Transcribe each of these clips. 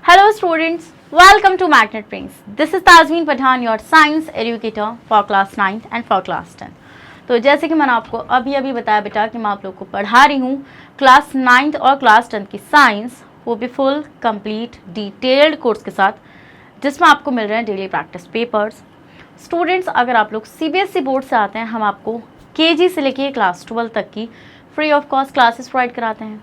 Hello students, welcome to Magnet Brains. This is Tazmeen Pathan, your science educator for class 9th and for class 10th. तो जैसे कि मैंने आपको अभी बताया बेटा कि मैं आप लोग को पढ़ा रही हूँ क्लास 9th और क्लास 10th की साइंस, वो भी फुल कंप्लीट डिटेल्ड कोर्स के साथ, जिसमें आपको मिल रहे हैं डेली प्रैक्टिस पेपर्स। स्टूडेंट्स, अगर आप लोग CBSE बोर्ड से आते हैं, हम आपको KG से लेके क्लास 12 तक की free of cost classes provide कराते हैं।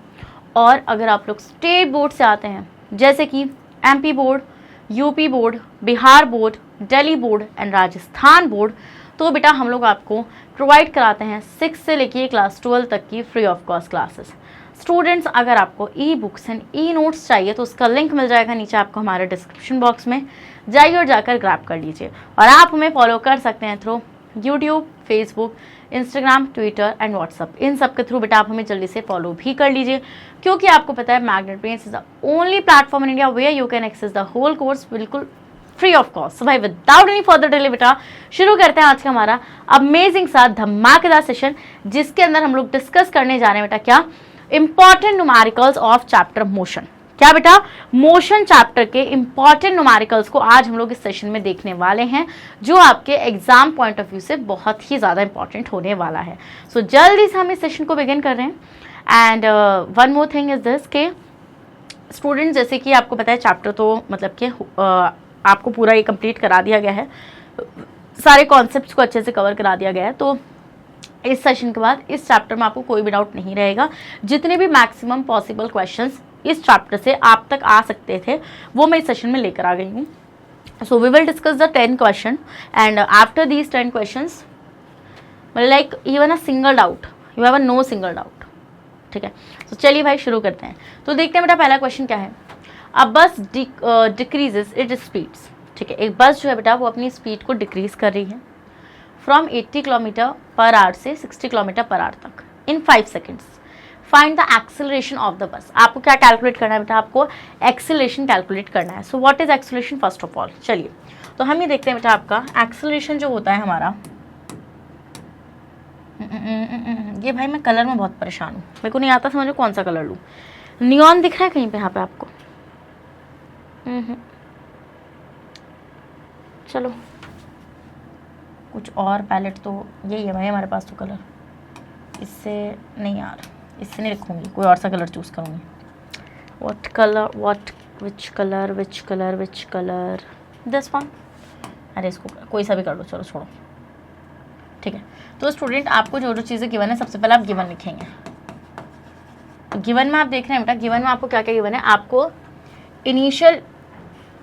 और अगर आप लोग स्टेट बोर्ड से आते हैं, जैसे कि MP board, UP board, Bihar board, Delhi board and Rajasthan board, तो बेटा हम लोग आपको प्रोवाइड कराते हैं 6 से लेके क्लास 12 तक की free of cost classes. Students, अगर आपको e books and e notes चाहिए तो उसका लिंक मिल जाएगा नीचे आपको हमारे डिस्क्रिप्शन बॉक्स में, जाइए और जाकर ग्रैब कर लीजिए। और आप हमें फॉलो कर सकते हैं through YouTube, Facebook, Instagram, Twitter and WhatsApp. इन सब के थ्रू बेटा आप हमें जल्दी से फॉलो भी कर लीजिए, क्योंकि आपको पता है Magnet Brains is the only platform in India where you can access the whole course बिल्कुल फ्री ऑफ कॉस्ट। सो भाई विदाउट एनी फर्दर डिले बेटा शुरू करते हैं आज का हमारा अमेजिंग सा धमाकेदार सेशन, जिसके अंदर हम लोग डिस्कस करने जा रहे हैं बेटा क्या, important numericals of chapter motion. क्या बेटा, मोशन चैप्टर के इंपॉर्टेंट न्यूमेरिकल्स को आज हम लोग इस सेशन में देखने वाले हैं, जो आपके एग्जाम पॉइंट ऑफ व्यू से बहुत ही ज़्यादा इंपॉर्टेंट होने वाला है। सो जल्दी से हम इस सेशन को बिगिन कर रहे हैं। And one more thing is this के स्टूडेंट, जैसे कि आपको पता है चैप्टर तो मतलब कि आपको पूरा ये कंप्लीट करा दिया गया है, सारे कॉन्सेप्ट्स को अच्छे से कवर करा दिया गया है। तो इस सेशन के बाद इस चैप्टर में आपको कोई भी डाउट नहीं रहेगा। जितने भी मैक्सिमम पॉसिबल क्वेश्चंस इस चैप्टर से आप तक आ सकते थे, वो मैं इस सेशन में लेकर आ गई हूँ। So we will discuss the 10 question and after these 10 questions like even a single doubt you have a no single doubt. ठीक है, तो चलिए भाई शुरू करते हैं। तो देखते हैं बेटा पहला क्वेश्चन क्या है। अ बस डिक्रीजेस इट स्पीड्स। ठीक है, एक बस जो है बेटा वो अपनी स्पीड को डिक्रीज कर रही है फ्रॉम 80 किलोमीटर पर आवर से 60 किलोमीटर पर आवर तक इन 5 seconds. Find the acceleration of the bus. आपको क्या कैलकुलेट करना है बेटा, आपको एक्सेलरेशन कैलकुलेट करना है। So what is acceleration first of all. चलिए तो हम ये देखते हैं बेटा, आपका एक्सेलरेशन जो होता है हमारा, ये भाई मैं कलर में बहुत परेशान हूँ, मेरे को नहीं आता समझो कौन सा कलर लूँ। नियॉन दिख रहा है कहीं पे यहाँ पे आपको? चलो कुछ और पैलेट तो यही है भाई हमारे पास, तो कलर इससे नहीं यार, इससे नहीं रखूँगी, कोई और सा कलर चूज़ करूँगी। What colour, what which colour, which colour, which colour, this one. अरे इसको कोई सा भी कर दो, चलो छोड़ो। ठीक है, तो स्टूडेंट आपको जो जो चीज़ें गिवन है, सबसे पहले आप गिवन लिखेंगे। तो गिवन में आप देख रहे हैं बेटा, गिवन में आपको क्या क्या गिवन है। आपको इनिशियल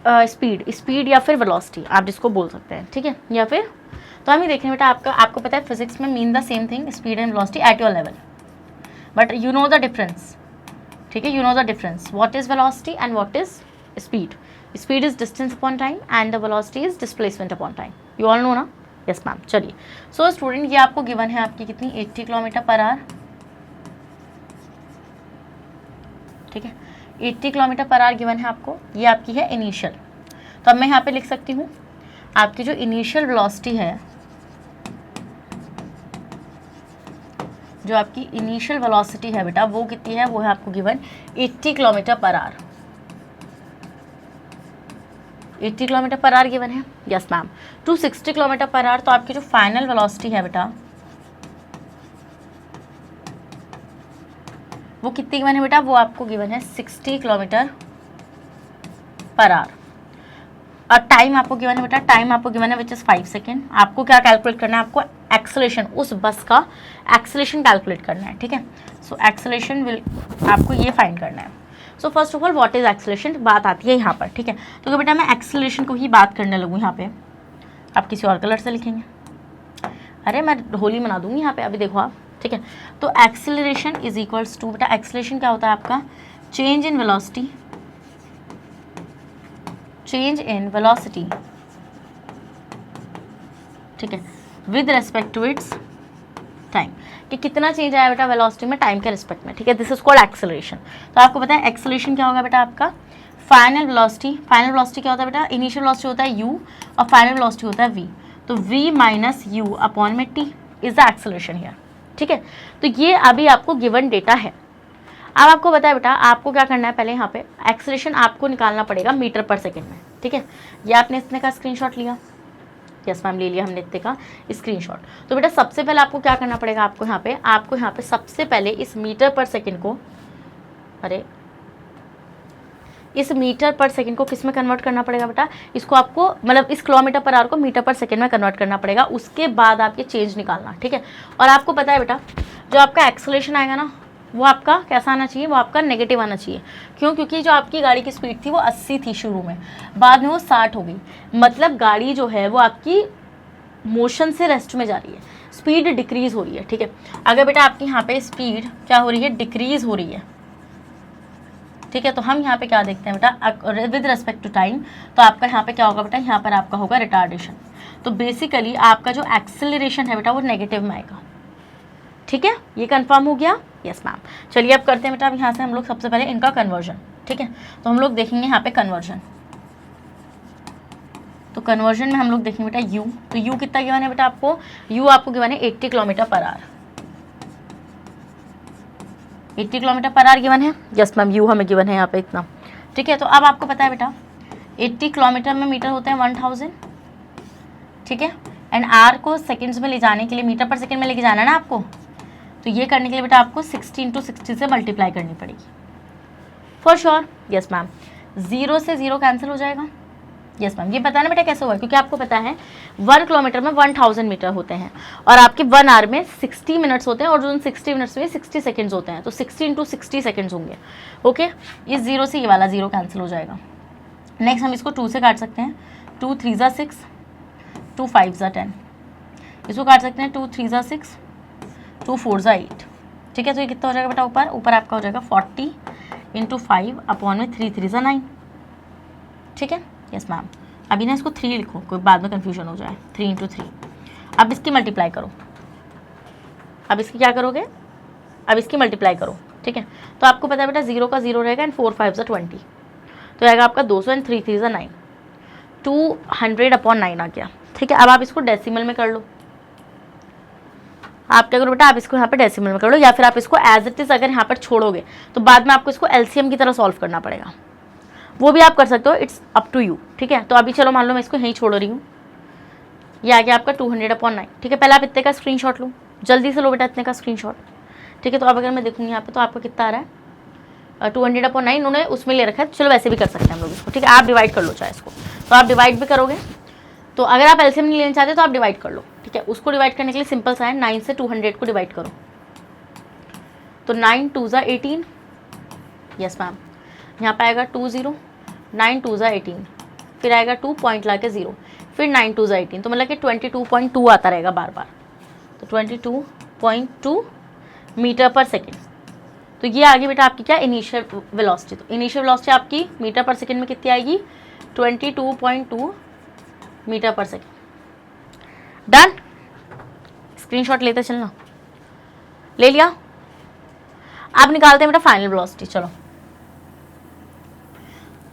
स्पीड या फिर वेलोसिटी आप जिसको बोल सकते हैं, ठीक है, या फिर तो हम ये देख रहे हैं बेटा, आपको पता है फिजिक्स में mean the same thing speed and velocity at your level, but you know the difference. ठीक है, you know the difference, what is velocity and what is speed. Speed is distance upon time and the velocity is displacement upon time. You all know ना? Yes ma'am. चलिए, so student ये आपको given है आपकी कितनी, 80 kilometre per our. ठीक है, 80 kilometre per hour given है आपको, ये आपकी है इनिशियल। तो अब मैं यहाँ पे लिख सकती हूँ आपकी जो इनिशियल वेलोसिटी है, जो आपकी इनिशियल वेलोसिटी है बेटा वो कितनी है, वो है आपको given 80 kilometre per hour. 80 kilometre per hour given है, yes ma'am, to 60 kilometre per hour. तो आपकी जो फाइनल वेलोसिटी है बेटा वो कितनी गिवन है बेटा, वो आपको गिवन है 60 किलोमीटर पर आवर। और टाइम आपको गिवन है बेटा, टाइम आपको गिवन है विच इज 5 सेकेंड। आपको क्या कैलकुलेट करना है, आपको एक्सेलरेशन, उस बस का एक्सेलरेशन कैलकुलेट करना है। ठीक है, सो एक्सेलरेशन विल आपको ये फाइंड करना है। So first of all what is acceleration, बात आती है यहाँ पर। ठीक है, तो बेटा मैं एक्सेलरेशन को ही बात करने लगूँ यहाँ पे, आप किसी और कलर से लिखेंगे। अरे मैं होली मना दूंगी यहाँ पे, अभी देखो आप। ठीक है, तो एक्सेलरेशन इज इक्वल्स टू बेटा, एक्सेलरेशन क्या होता है आपका, change in velocity, change in velocity, ठीक है, with respect to its time, कि कितना चेंज आया बेटा वेलोसिटी में टाइम के रिस्पेक्ट में। ठीक है, दिस इज कॉल्ड एक्सेलरेशन। तो आपको पता है एक्सेलरेशन क्या होगा बेटा, आपका फाइनल वेलोसिटी। फाइनल वेलोसिटी क्या होता है बेटा, इनिशियल वेलोसिटी होता है u और फाइनल वेलोसिटी होता है v। तो v माइनस यू अपॉन में t is the acceleration here. ठीक है, तो ये अभी आपको गिवन डेटा है। अब आपको बताया बेटा, आपको क्या करना है, पहले यहाँ पे एक्सेलरेशन आपको निकालना पड़ेगा मीटर पर सेकेंड में, ठीक है। ये आपने इतने का स्क्रीनशॉट लिया, यस मैम ले लिया हमने इतने का स्क्रीनशॉट। तो बेटा सबसे पहले आपको क्या करना पड़ेगा, आपको यहाँ पे सबसे पहले इस मीटर पर सेकेंड को, इस मीटर पर सेकंड को किस में कन्वर्ट करना पड़ेगा बेटा, इसको आपको मतलब इस किलोमीटर पर आवर को मीटर पर सेकंड में कन्वर्ट करना पड़ेगा। उसके बाद आप ये चेंज निकालना, ठीक है। और आपको पता है बेटा, जो आपका एक्सेलरेशन आएगा ना, वो आपका कैसा आना चाहिए, वो आपका नेगेटिव आना चाहिए। क्यों? क्योंकि जो आपकी गाड़ी की स्पीड थी वो 80 थी शुरू में, बाद में वो 60 हो गई। मतलब गाड़ी जो है वो आपकी मोशन से रेस्ट में जा रही है, स्पीड डिक्रीज हो रही है, ठीक है। अगर बेटा आपकी यहाँ पे स्पीड क्या हो रही है, डिक्रीज हो रही है, ठीक है। तो हम यहाँ पे क्या देखते हैं बेटा, विद रिस्पेक्ट टू टाइम, तो आपका यहाँ पे क्या होगा बेटा, यहाँ पर आपका होगा रिटार्डेशन। तो बेसिकली आपका जो एक्सेलरेशन है बेटा वो नेगेटिव में आएगा, ठीक है। ये कंफर्म हो गया, यस मैम। चलिए अब करते हैं बेटा, अब यहाँ से हम लोग सबसे पहले इनका कन्वर्जन, ठीक है। तो हम लोग देखेंगे यहाँ पे कन्वर्जन। तो कन्वर्जन में हम लोग देखेंगे बेटा यू, तो यू कितना गिवन है बेटा आपको, यू आपको गिवन है 80 kilometre per hour, 80 kilometre per hour given है, यस मैम। यू हमें गिवन है यहाँ पे इतना, ठीक है। तो अब आपको पता है बेटा 80 किलोमीटर में मीटर होते हैं 1000, ठीक है। एंड आर को सेकंड्स में ले जाने के लिए मीटर पर सेकंड में लेके जाना है ना आपको, तो ये करने के लिए बेटा आपको 16 × 60 से मल्टीप्लाई करनी पड़ेगी फॉर श्योर, यस मैम। 0 से 0 कैंसिल हो जाएगा, यस मैम। ये पता है ना बेटा कैसे हुआ, क्योंकि आपको पता है 1 किलोमीटर में 1000 मीटर होते हैं और आपके 1 आवर में 60 मिनट्स होते हैं और उन 60 मिनट्स में 60 सेकंड्स होते हैं, तो 60 × 60 सेकंड्स होंगे, ओके। इस 0 से ये वाला 0 कैंसिल हो जाएगा। नेक्स्ट हम इसको 2 से काट सकते हैं, 2 3 ज़ा 6, 2 5 ज़ा 10, इसको काट सकते हैं 2 3 ज़ा 6, 2 4 ज़ा 8, ठीक है। तो ये कितना हो जाएगा बेटा, ऊपर आपका हो जाएगा 40 × 5 अपॉन में 3 3 ज़ा 9, ठीक है, यस मैम। अभी ना इसको 3 लिखो, कोई बाद में कन्फ्यूजन हो जाए, 3 × 3। अब इसकी मल्टीप्लाई करो, अब इसकी क्या करोगे, अब इसकी मल्टीप्लाई करो, ठीक है। तो आपको पता है बेटा 0 का 0 रहेगा एंड 4 5 ज़ा 20, तो आएगा आपका 200 एंड 3 3 ज़ा 9, 200/9 आ गया, ठीक है। अब आप इसको डेसिमल में कर लो, आप क्या करो बेटा, आप इसको यहाँ पे डेसिमल में कर लो, या फिर आप इसको एज इट इज़ अगर यहाँ पर छोड़ोगे तो बाद में आपको इसको एलसीएम की तरह सॉल्व करना पड़ेगा, वो भी आप कर सकते हो, इट्स अप टू यू, ठीक है। तो अभी चलो मान लो मैं इसको यहीं छोड़ रही हूँ, ये आ गया आपका 200/9, ठीक है। पहले आप इतने का स्क्रीनशॉट लो, जल्दी से लो बेटा इतने का स्क्रीनशॉट, ठीक है। तो अब अगर मैं देखूँगी यहाँ पे तो आपको कितना आ रहा है, 200/9 उन्होंने उसमें ले रखा है, चलो वैसे भी कर सकते हैं हम लोग इसको, ठीक है। आप डिवाइड कर लो चाहे इसको, तो आप डिवाइड भी करोगे, तो अगर आप एलसीएम नहीं लेना चाहते तो आप डिवाइड कर लो, ठीक है। उसको डिवाइड करने के लिए सिंपल सा है, 9 से 200 को डिवाइड करो, तो 9 2 ज़ा 18, यस मैम। यहाँ पे आएगा 20, 9 2 ज़ा 18, फिर आएगा 2 पॉइंट ला के 0, फिर 9 2 ज़ा 18, तो मतलब कि 22.2 आता रहेगा बार बार, तो 22.2 मीटर पर सेकेंड। तो ये आगे बेटा आपकी क्या, इनिशियल वेलोसिटी। तो इनिशियल वेलोसिटी आपकी मीटर पर सेकेंड में कितनी आएगी, 22.2 metre per second. Done, screenshot लेते चलना, ले लिया। आप निकालते हैं बेटा फाइनल वेलोसिटी। चलो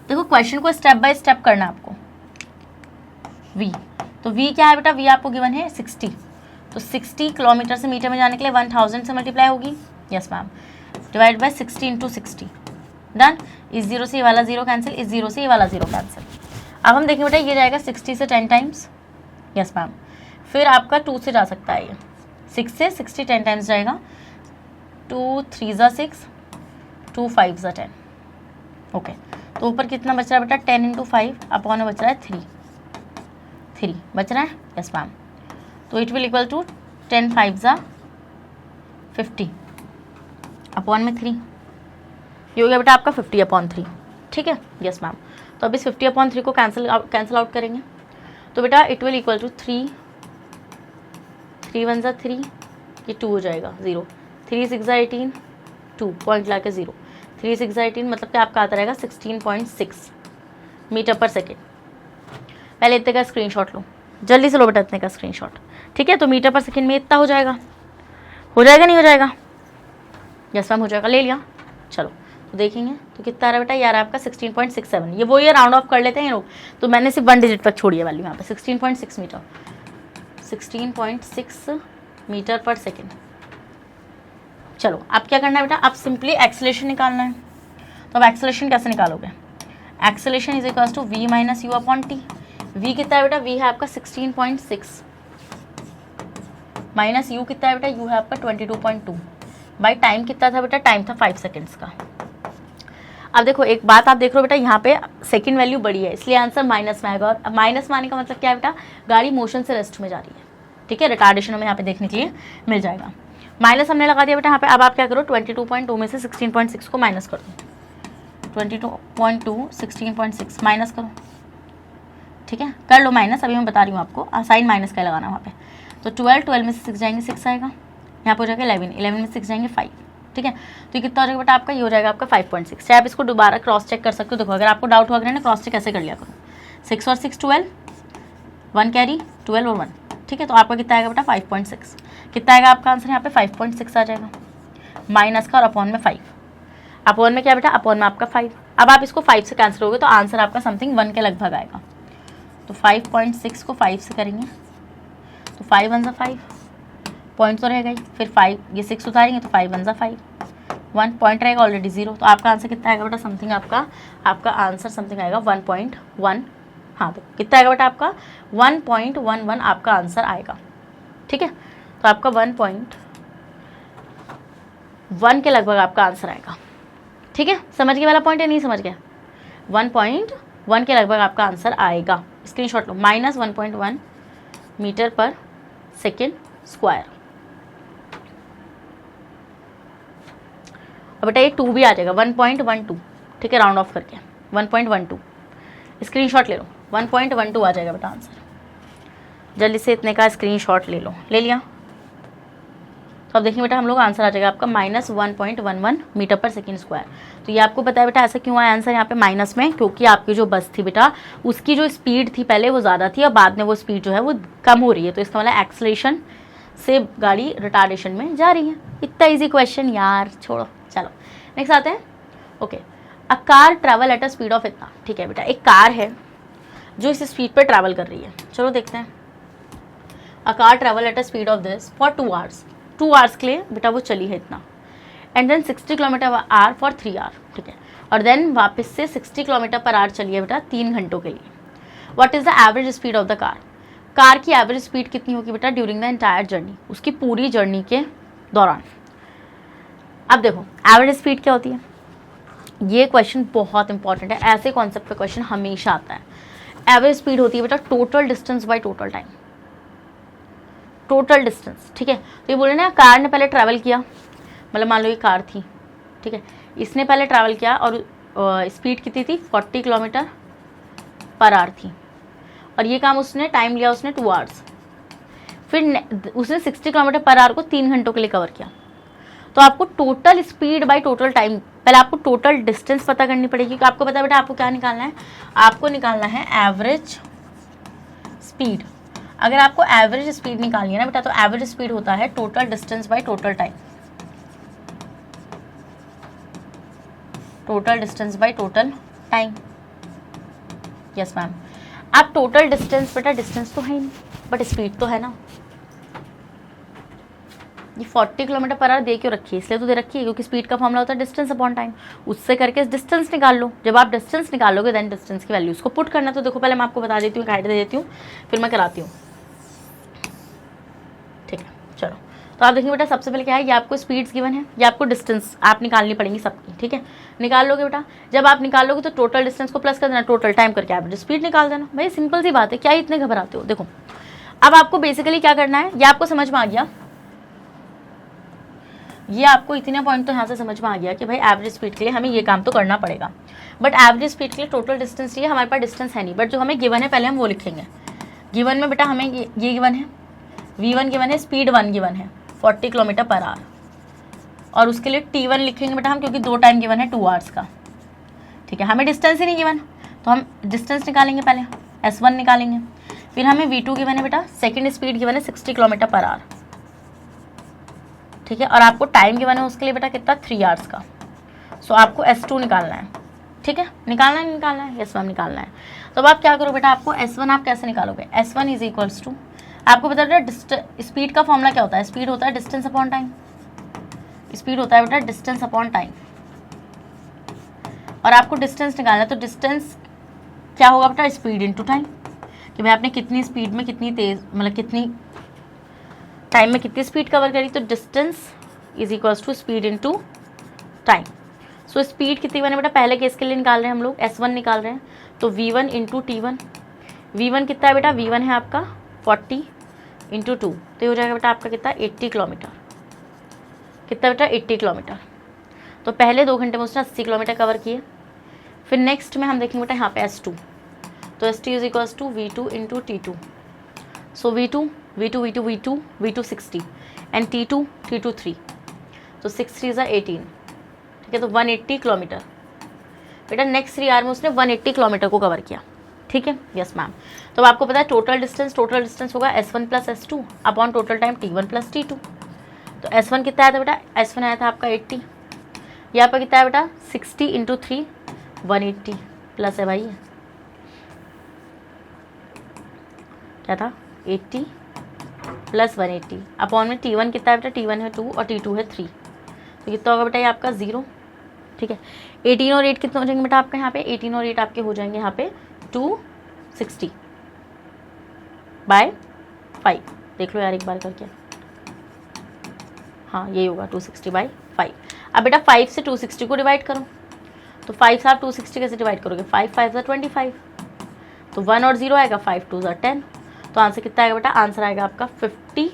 देखो क्वेश्चन को स्टेप बाय स्टेप करना है आपको। v, तो v क्या है बेटा, v आपको गिवन है 60, तो 60 किलोमीटर से मीटर में जाने के लिए 1000 से मल्टीप्लाई होगी, yes ma'am, divide by 60 × 60, done. इस 0 से ये वाला 0 कैंसिल, इस 0 से ये वाला 0 कैंसिल। अब हम देखेंगे बेटा ये जाएगा 60 से 10 टाइम्स, यस मैम। फिर आपका 2 से जा सकता है, ये 6 से 60 10 टाइम्स जाएगा, 2 3 ज़ा 6, 2 5 ज़ा 10, ओके। तो ऊपर कितना बच रहा है बेटा, 10 × 5 अपॉन में बच रहा है 3 बच रहा है, यस मैम। तो इट विल इक्वल टू 10 5 ज़ा 50 अपॉन में 3, ये हो गया बेटा आपका 50/3, ठीक है, यस मैम। तो अब इस 50/3 को कैंसिल आउट करेंगे, तो बेटा इट विल इक्वल टू 3 1 ज़ा 3, ये 2 हो जाएगा 0, 3 6 ज़ा 18, 2 पॉइंट ला के 0, 3 6 ज़ा 18, मतलब कि आपका आता रहेगा 16.6 मीटर पर सेकेंड। पहले इतने का स्क्रीनशॉट लो, जल्दी से लो बेटा इतने का स्क्रीनशॉट, ठीक है। तो मीटर पर सेकेंड में इतना हो जाएगा नहीं हो जाएगा, यस मैम हो जाएगा, ले लिया। चलो तो देखेंगे तो कितना आ रहा है बेटा, यार आपका 16.67, ये वो ये राउंड ऑफ कर लेते हैं लोग, तो मैंने सिर्फ 1 डिजिट तक छोड़ी है वैल्यू यहाँ पे, 16.6 मीटर, 16.6 मीटर पर सेकेंड, चलो अब क्या करना है बेटा, अब सिंपली एक्सेलरेशन निकालना है। तो अब एक्सेलरेशन कैसे निकालोगे, acceleration is equal to v minus u upon t. v कितना है बेटा, v है आपका 16.6 माइनस u कितना है बेटा, u है आपका 22.2 बाई टाइम कितना था बेटा, टाइम था 5 सेकेंड्स का। अब देखो एक बात आप देख रहे हो बेटा, यहाँ पे सेकंड वैल्यू बड़ी है इसलिए आंसर माइनस में आएगा। और माइनस में आने का मतलब क्या है बेटा, गाड़ी मोशन से रेस्ट में जा रही है, ठीक है, रिटार्डेशन में यहाँ पे देखने के लिए मिल जाएगा। माइनस हमने लगा दिया बेटा यहाँ पे। अब आप क्या करो, 22.2 में से 16.6 को माइनस कर दो। 22.2 16.6 माइनस करो, ठीक है, कर लो माइनस। अभी मैं बता रही हूँ आपको, साइन माइनस का लगाना वहाँ पे। तो 12 में से 6 जाएंगे 6 आएगा, यहाँ पे हो जाएगा 11 में 6 जाएंगे 5, ठीक है। तो ये कितना हो जाएगा बेटा आपका, ये हो जाएगा आपका 5.6। चाहे आप इसको दोबारा क्रॉस चेक कर सकते हो। देखो अगर आपको डाउट हुआ ना, क्रॉस चेक कैसे कर लिया करो, 6 और 6 12, 1 कैरी 12 और 1, ठीक है। तो आपका कितना आएगा बेटा 5.6। कितना आएगा आपका आंसर यहाँ पे 5.6 आ जाएगा, माइनस का और अपॉन में 5। अपॉन में क्या बेटा, अपॉन में आपका 5। अब आप इसको 5 से कैंसिल होगे तो आंसर आपका समथिंग 1 के लगभग आएगा। तो 5.6 को 5 से करेंगे तो 5 1 5 पॉइंट तो रहेगा ही, फिर 5 ये 6 उतारेंगे तो 5 1 5 1 पॉइंट रहेगा ऑलरेडी 0। तो आपका आंसर कितना आएगा बेटा, समथिंग आपका आंसर समथिंग आएगा 1.1। हाँ तो कितना आएगा बेटा आपका 1.11 आपका आंसर आएगा, ठीक है। तो आपका 1.1 के लगभग आपका आंसर आएगा, ठीक है। समझ गए वाला पॉइंट है, नहीं समझ गया, 1.1 के लगभग आपका आंसर आएगा। स्क्रीनशॉट लो, minus 1.1 metre per second square. और बेटा ये 2 भी आ जाएगा 1.12, ठीक है, राउंड ऑफ करके 1.12 स्क्रीनशॉट ले लो, 1.12 आ जाएगा बेटा आंसर। जल्दी से इतने का स्क्रीनशॉट ले लो, ले लिया। तो अब देखिए बेटा हम लोग आंसर आ जाएगा आपका minus 1.11 metre per second square. तो ये आपको पता है बेटा ऐसा क्यों आया आंसर यहाँ पे माइनस में, क्योंकि आपकी जो बस थी बेटा उसकी जो स्पीड थी पहले वो ज़्यादा थी और बाद में वो स्पीड जो है वो कम हो रही है। तो इसका मतलब एक्सेलरेशन से गाड़ी रिटार्डेशन में जा रही है। इतना ईजी क्वेश्चन यार, छोड़ो। चलो नेक्स्ट आते हैं। Okay, a car travel at a speed of इतना, ठीक है बेटा, एक कार है जो इस स्पीड पर ट्रैवल कर रही है। चलो देखते हैं। A car travel at a speed of this for 2 hours, 2 hours के लिए बेटा वो चली है इतना, and then 60 kilometre hour for 3 hour, ठीक है। और देन वापस से 60 किलोमीटर पर आवर चली है बेटा 3 घंटों के लिए। What is the average speed of the car, car की एवरेज स्पीड कितनी होगी बेटा ड्यूरिंग द एंटायर जर्नी, उसकी पूरी जर्नी के दौरान। अब देखो एवरेज स्पीड क्या होती है, ये क्वेश्चन बहुत इंपॉर्टेंट है, ऐसे कॉन्सेप्ट पे क्वेश्चन हमेशा आता है। एवरेज स्पीड होती है बेटा total distance by total time, total distance, ठीक है। तो ये बोले ना कार ने पहले ट्रैवल किया, मतलब मान लो ये कार थी, ठीक है, इसने पहले ट्रैवल किया और स्पीड कितनी थी 40 किलोमीटर पर आवर थी, और ये काम उसने टाइम लिया उसने 2 आवर्स, फिर उसने 60 किलोमीटर पर आवर को 3 घंटों के लिए कवर किया। तो आपको total speed by total time, पहले आपको टोटल डिस्टेंस पता करनी पड़ेगी, क्योंकि आपको पता है बेटा आपको क्या निकालना है, आपको निकालना है एवरेज स्पीड। अगर आपको एवरेज स्पीड निकालनी है ना बेटा, तो एवरेज स्पीड होता है total distance by total time, total distance by total time. Yes ma'am. आप टोटल डिस्टेंस बेटा, डिस्टेंस तो है ही नहीं बट स्पीड तो है ना। ये 40 किलोमीटर पर आवर दे क्यों रखी है, इसलिए तो दे रखी है क्योंकि स्पीड का फॉर्मूला होता है डिस्टेंस अपॉन टाइम, उससे करके डिस्टेंस निकाल लो। जब आप डिस्टेंस निकालोगे देन डिस्टेंस की वैल्यू उसको पुट करना। तो देखो पहले मैं आपको बता देती हूँ, गाइड दे देती हूँ, फिर मैं कराती हूँ, ठीक है। चलो तो आप देखिए बेटा सबसे पहले क्या है, ये आपको स्पीड्स गिवन है, ये आपको डिस्टेंस आप निकालनी पड़ेंगी सबकी, ठीक है। निकाल लोगे बेटा, जब आप निकाल लोगे तो टोटल डिस्टेंस को प्लस कर देना, टोटल टाइम करके एवरेज स्पीड निकाल देना। भाई सिंपल सी बात है, क्या इतने घबराते हो। देखो अब आपको बेसिकली क्या करना है, ये आपको समझ में आ गया, ये आपको इतने पॉइंट तो यहाँ से समझ में आ गया कि भाई एवरेज स्पीड के लिए हमें ये काम तो करना पड़ेगा, बट एवरेज स्पीड के लिए टोटल डिस्टेंस चाहिए, हमारे पास डिस्टेंस है नहीं, बट जो हमें गिवन है पहले हम वो लिखेंगे। गिवन में बेटा हमें ये गिवन है, v1 गिवन है, स्पीड 1 गिवन है 40 किलोमीटर पर आवर, और उसके लिए t1 लिखेंगे बेटा हम, क्योंकि 2 टाइम गिवन है 2 आवर्स का, ठीक है। हमें डिस्टेंस ही नहीं गिवन, तो हम डिस्टेंस निकालेंगे, पहले s1 निकालेंगे, फिर हमें v2 गिवन है बेटा, सेकेंड स्पीड गिवन है 60 किलोमीटर पर आवर, ठीक है, और आपको टाइम गिवन है उसके लिए बेटा कितना 3 आवर्स का। सो आपको S2 निकालना है, ठीक है, निकालना है S1 निकालना है। तो अब आप क्या करो बेटा, आपको S1 आप कैसे निकालोगे, S1 इज इक्वल्स टू, आपको पता है स्पीड का फॉर्मूला क्या होता है, स्पीड होता है डिस्टेंस अपॉन टाइम, स्पीड होता है बेटा डिस्टेंस अपॉन टाइम, और आपको डिस्टेंस निकालना है, तो डिस्टेंस क्या होगा बेटा स्पीड इनटू टाइम, कि भाई आपने कितनी स्पीड में कितनी तेज मतलब कितनी टाइम में कितनी स्पीड कवर करी, तो distance is equals to speed into time. So speed कितनी बने बेटा, पहले केस के लिए निकाल रहे हैं हम लोग, S1 निकाल रहे हैं, तो V1 इंटू T1, V1 कितना है बेटा, V1 है आपका 40 इंटू 2, तो ये हो जाएगा बेटा आपका कितना 80 किलोमीटर, कितना बेटा 80 किलोमीटर। तो पहले 2 घंटे में उसने 80 किलोमीटर कवर किए। फिर नेक्स्ट में हम देखेंगे बेटा यहाँ पे S2, तो S2 is equals to V2 into T2, so V2 60 and T2 3, तो 6 3 18, ठीक है, तो 180 किलोमीटर बेटा नेक्स्ट 3 आवर में उसने 180 किलोमीटर को कवर किया, ठीक है, यस मैम। तो अब आपको पता है टोटल डिस्टेंस होगा S1 plus S2 upon total time T1 plus T2। तो S1 कितना आया था बेटा, S1 आया था आपका 80, यहाँ पर कितना है बेटा 60 इंटू 3 180 प्लस है भाई क्या था 80 प्लस 180 अपॉन में T1 कितना है बेटा, T1 है 2 और T2 है 3, तो कितना होगा बेटा ये आपका 0, ठीक है। 18 और 8 कितने हो जाएंगे बेटा आपका यहाँ पे, 18 और 8 आपके हो जाएंगे यहाँ पे 260 बाय 5, देख लो यार एक बार करके, हाँ यही होगा 260 बाय 5। अब बेटा 5 से 260 को डिवाइड करो, तो 5 से आप 260 कैसे डिवाइड करोगे, 5 5 ज़ा 25, तो 1 और 0 आएगा, 5 2 ज़ा 10, तो आंसर कितना आएगा बेटा, आंसर आएगा आपका 50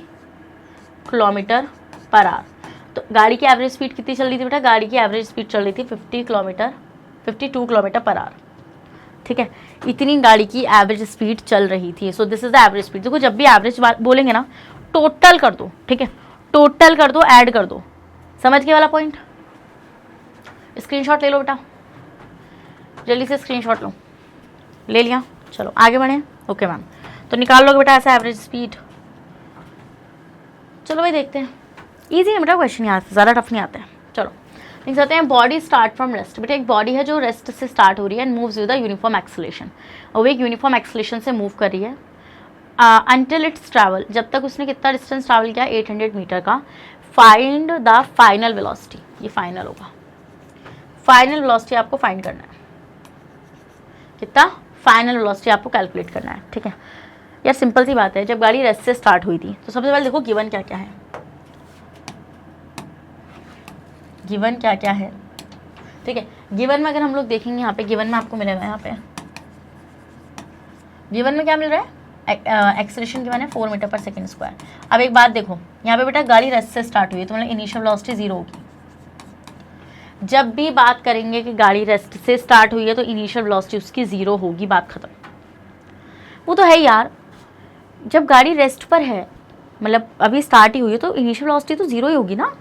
किलोमीटर पर आवर। तो गाड़ी की एवरेज स्पीड कितनी चल रही थी बेटा, गाड़ी की एवरेज स्पीड चल रही थी 52 किलोमीटर पर आवर, ठीक है, इतनी गाड़ी की एवरेज स्पीड चल रही थी। So this is the average speed. देखो जब भी एवरेज बात बोलेंगे ना टोटल कर दो, ठीक है, टोटल कर दो, ऐड कर दो, समझ गए वाला पॉइंट। स्क्रीनशॉट ले लो बेटा, जल्दी से स्क्रीनशॉट लो, ले लिया, चलो आगे बढ़े, ओके मैम। तो निकाल लोगे बेटा ऐसा एवरेज स्पीड, चलो भाई देखते हैं, ईजी है बेटा क्वेश्चन, यहाँ से ज़्यादा टफ नहीं आता है। चलो देख सकते हैं, बॉडी स्टार्ट फ्रॉम रेस्ट, बेटा एक बॉडी है जो रेस्ट से स्टार्ट हो रही है and moves with the uniform acceleration, और वो एक यूनिफॉर्म एक्सेलेरेशन से मूव कर रही है अंटिल इट्स ट्रैवल, जब तक उसने कितना डिस्टेंस ट्रैवल किया 800 मीटर का, फाइंड द फाइनल वेलोसिटी, ये फाइनल होगा, फाइनल वेलोसिटी आपको फाइंड करना है, कितना फाइनल वेलोसिटी आपको कैलकुलेट करना है, ठीक है यार, सिंपल सी बात है। जब गाड़ी रेस्ट से स्टार्ट हुई थी तो सबसे पहले देखो गिवन क्या क्या है, गिवन क्या क्या है, ठीक है। गिवन में अगर हम लोग देखेंगे यहाँ पे, गिवन में आपको मिलेगा, यहाँ पे गिवन में क्या मिल रहा है, एक्सेलरेशन गिवन है 4 मीटर पर सेकेंड स्क्वायर। अब एक बात देखो यहाँ पे बेटा गाड़ी रेस्ट से स्टार्ट हुई है, तो मतलब इनिशियल वेलोसिटी 0 होगी। जब भी बात करेंगे कि गाड़ी रेस्ट से स्टार्ट हुई है तो इनिशियल वेलोसिटी उसकी 0 होगी, बात खत्म। वो तो है यार, जब गाड़ी रेस्ट पर है मतलब अभी स्टार्ट ही हुई है तो इनिशियल वेलोसिटी तो 0 ही होगी ना।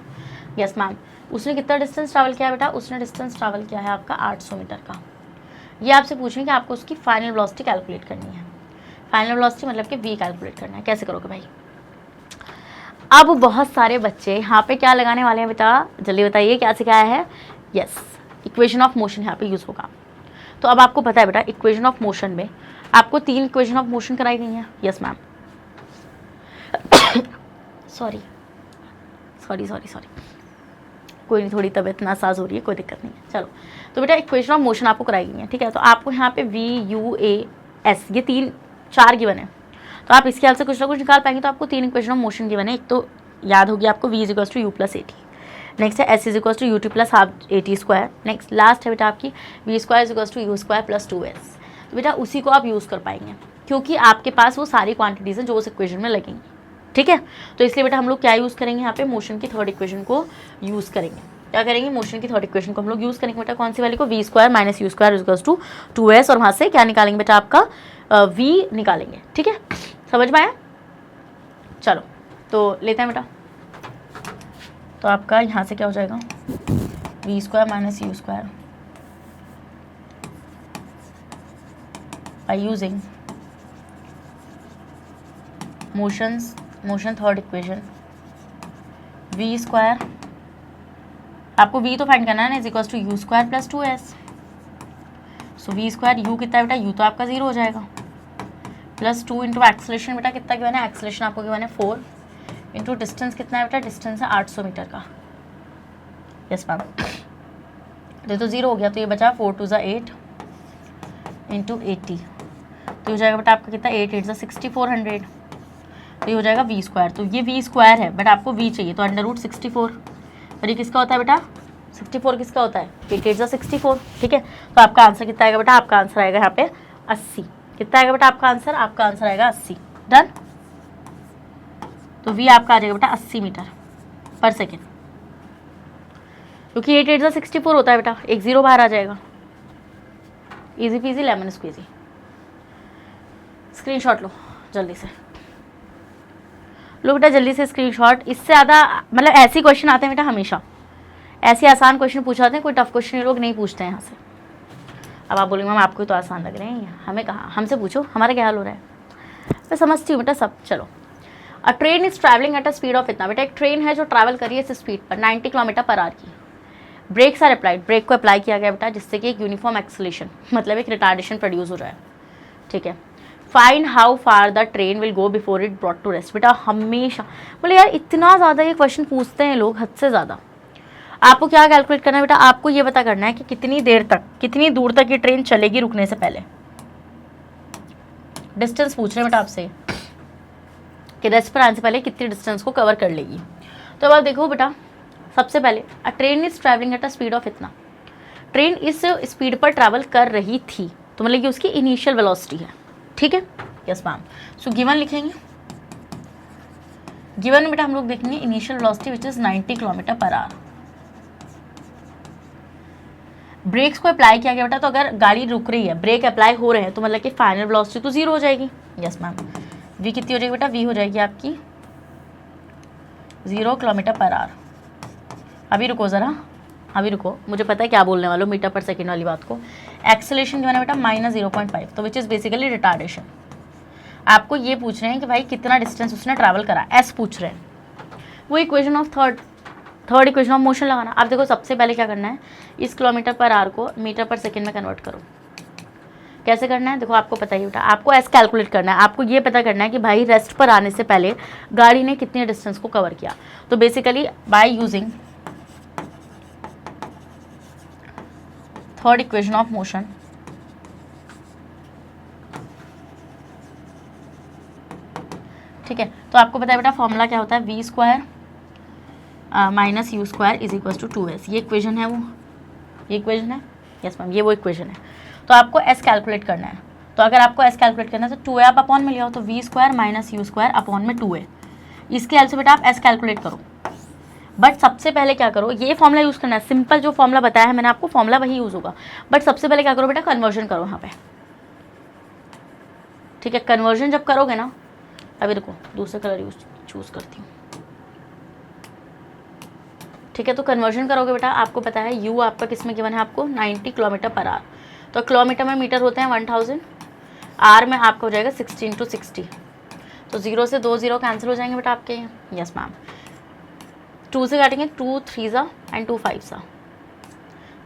Yes ma'am. उसने कितना डिस्टेंस ट्रैवल किया बेटा, उसने डिस्टेंस ट्रैवल किया है आपका 800 मीटर का। ये आपसे पूछेंगे कि आपको उसकी फाइनल वेलोसिटी कैलकुलेट करनी है। फाइनल वेलोसिटी मतलब कि v कैलकुलेट करना है। कैसे करोगे भाई? अब बहुत सारे बच्चे यहाँ पे क्या लगाने वाले हैं बेटा, जल्दी बताइए क्या सिखाया है। यस, इक्वेशन ऑफ मोशन यहाँ पे यूज़ होगा। तो अब आपको पता है बेटा इक्वेशन ऑफ मोशन में आपको 3 इक्वेशन ऑफ मोशन कराई गई हैं। यस मैम, सॉरी, कोई नहीं, थोड़ी तबीयत नासाज हो रही है, कोई दिक्कत नहीं है। चलो, तो बेटा इक्वेशन ऑफ मोशन आपको कराई गई है, ठीक है। तो आपको यहाँ पे v u a s ये 4 गिवन है, तो आप इसके हाल से कुछ ना कुछ निकाल पाएंगे। तो आपको 3 इक्वेशन ऑफ मोशन गिवन है। एक तो याद होगी आपको v is equals to u plus a t, next है s is equals to u t plus half a t square, next last है बेटा आपकी v square is equals to u square plus 2s। तो बेटा उसी को आप use कर पाएंगे क्योंकि आपके पास वो सारी क्वांटिटीज़ हैं जो उस इक्वेशन में लगेंगी, ठीक है। तो इसलिए बेटा हम लोग क्या यूज़ करेंगे यहाँ पे, मोशन की थर्ड इक्वेशन को यूज़ करेंगे। क्या करेंगे, मोशन की थर्ड इक्वेशन को हम लोग यूज़ करेंगे बेटा। कौन सी वाली को, v square minus u square equals to 2s, और वहाँ से क्या निकालेंगे बेटा आपका v निकालेंगे, ठीक है। समझ में आया? चलो तो लेते हैं बेटा। तो आपका यहाँ से क्या हो जाएगा, v square minus u square by using motion third equation, v square आपको v तो फाइंड करना है ना, is equals to u square plus 2s। So v square u कितना है बेटा, u तो आपका 0 हो जाएगा, प्लस 2 इंटू एक्सेलरेशन बेटा कितना गिवन है, एक्सेलरेशन आपको गिवन है 4 इंटू डिस्टेंस कितना है बेटा, डिस्टेंस है 800 मीटर का, यस मैम। तो 0 हो गया, तो ये बचा 4 2 8 इंटू 80, तो ये हो जाएगा बेटा आपका कितना 8 8 6400, तो ये हो जाएगा v स्क्वायर। तो ये v स्क्वायर है बट आपको v चाहिए, तो √64, और ये किसका होता है बेटा 64 किसका होता है 8 8 64, ठीक है। तो आपका आंसर कितना आएगा बेटा, आपका आंसर आएगा यहाँ पे 80। कितना आएगा बेटा आपका आंसर आएगा 80। डन। तो v आपका आ जाएगा बेटा 80 मीटर पर सेकेंड, क्योंकि 8 8 64 होता है बेटा, एक 0 बाहर आ जाएगा। Easy peasy lemon squeezy. Screenshot लो जल्दी से, लो बेटा जल्दी से स्क्रीनशॉट। इससे ज़्यादा मतलब ऐसे क्वेश्चन आते हैं बेटा हमेशा, ऐसे आसान क्वेश्चन पूछा जाते हैं, कोई टफ क्वेश्चन ये लोग नहीं पूछते हैं यहाँ से। अब आप बोलेंगे मैम आपको तो आसान लग रहे हैं, हमें कहाँ, हमसे पूछो हमारा क्या हाल हो रहा है। मैं समझती हूँ बेटा सब। चलो, अ train is travelling eight a speed of इतना, बेटा एक ट्रेन है जो ट्रैवल कर रही है इस स्पीड पर 90 किलोमीटर पर आवर की। ब्रेक्स आर अप्लाइड, ब्रेक को अप्लाई किया गया बेटा, जिससे कि एक यूनिफॉर्म एक्सेलेरेशन मतलब एक रिटार्डेशन प्रोड्यूस हो जाए, ठीक है। Find how far the train will go before it brought to rest. बेटा हमेशा बोले यार इतना ज़्यादा ये क्वेश्चन पूछते हैं लोग, हद से ज़्यादा। आपको क्या कैलकुलेट करना है बेटा, आपको ये पता करना है कि कितनी देर तक, कितनी दूर तक ये ट्रेन चलेगी रुकने से पहले। डिस्टेंस पूछ रहे हैं बेटा आपसे कि रेस्ट पर आने से पहले कितनी डिस्टेंस को कवर कर लेगी। तो अब आप देखो बेटा, सबसे पहले अ train is travelling eight a speed of इतना, ट्रेन इस स्पीड पर ट्रैवल कर रही थी, तो मतलब कि उसकी इनिशियल वेलोसिटी है, ठीक है। Yes ma'am. सो गिवन लिखेंगे, गिवन बेटा हम लोग देखेंगे initial velocity which is 90 kilometre per hour. Brakes को अप्लाई किया गया बेटा, तो अगर गाड़ी रुक रही है, ब्रेक अप्लाई हो रहे हैं, तो मतलब कि फाइनल वेलोसिटी तो 0 हो जाएगी। Yes ma'am. वी कितनी हो जाएगी बेटा, वी हो जाएगी आपकी 0 किलोमीटर पर आवर। अभी रुको ज़रा, अभी रुको, मुझे पता है क्या बोलने वालों, मीटर पर सेकेंड वाली बात को। एक्सेलरेशन जो है ना बेटा -0.5, तो विच इज़ बेसिकली रिटार्डेशन। आपको ये पूछ रहे हैं कि भाई कितना डिस्टेंस उसने ट्रैवल करा, एस पूछ रहे हैं। वो equation of third equation of motion लगाना। आप देखो सबसे पहले क्या करना है, इस किलोमीटर पर आवर को मीटर पर सेकेंड में कन्वर्ट करो। कैसे करना है देखो, आपको पता ही बेटा, आपको एस कैलकुलेट करना है। आपको ये पता करना है कि भाई रेस्ट पर आने से पहले गाड़ी ने कितने डिस्टेंस को कवर किया। तो basically by using third equation of motion, ठीक है। तो आपको पता है बेटा फॉर्मूला क्या होता है, v square minus u square is equal to 2s। ये इक्वेशन है, वो ये इक्वेशन है। यस मैम, ये वो इक्वेशन है। तो आपको एस कैलकुलेट करना है। तो अगर आपको एस कैलकुलेट करना है तो 2a आप अपॉन में ले आओ, तो v square minus u square upon में 2a। इसके हेल्प से बेटा आप एस कैलकुलेट करो। बट सबसे पहले क्या करो, ये फॉर्मूला यूज़ करना है, सिंपल जो फॉर्मूला बताया है मैंने आपको, फॉर्मूला वही यूज़ होगा। बट सबसे पहले क्या करो बेटा, कन्वर्जन करो यहाँ पे, ठीक है। कन्वर्जन जब करोगे ना, अभी देखो दूसरा कलर चूज़ करती हूँ, ठीक है। तो कन्वर्जन करोगे बेटा, आपको पता है यू आपका किस में गिवन है, आपको 90 किलोमीटर पर आवर। तो किलोमीटर में मीटर होते हैं 1000, आर में आपका हो जाएगा 16 × 60। तो 0 से 2 0 कैंसिल हो जाएंगे बेटा आपके। Yes ma'am. 2 से काटेंगे 2 3 एंड 2 5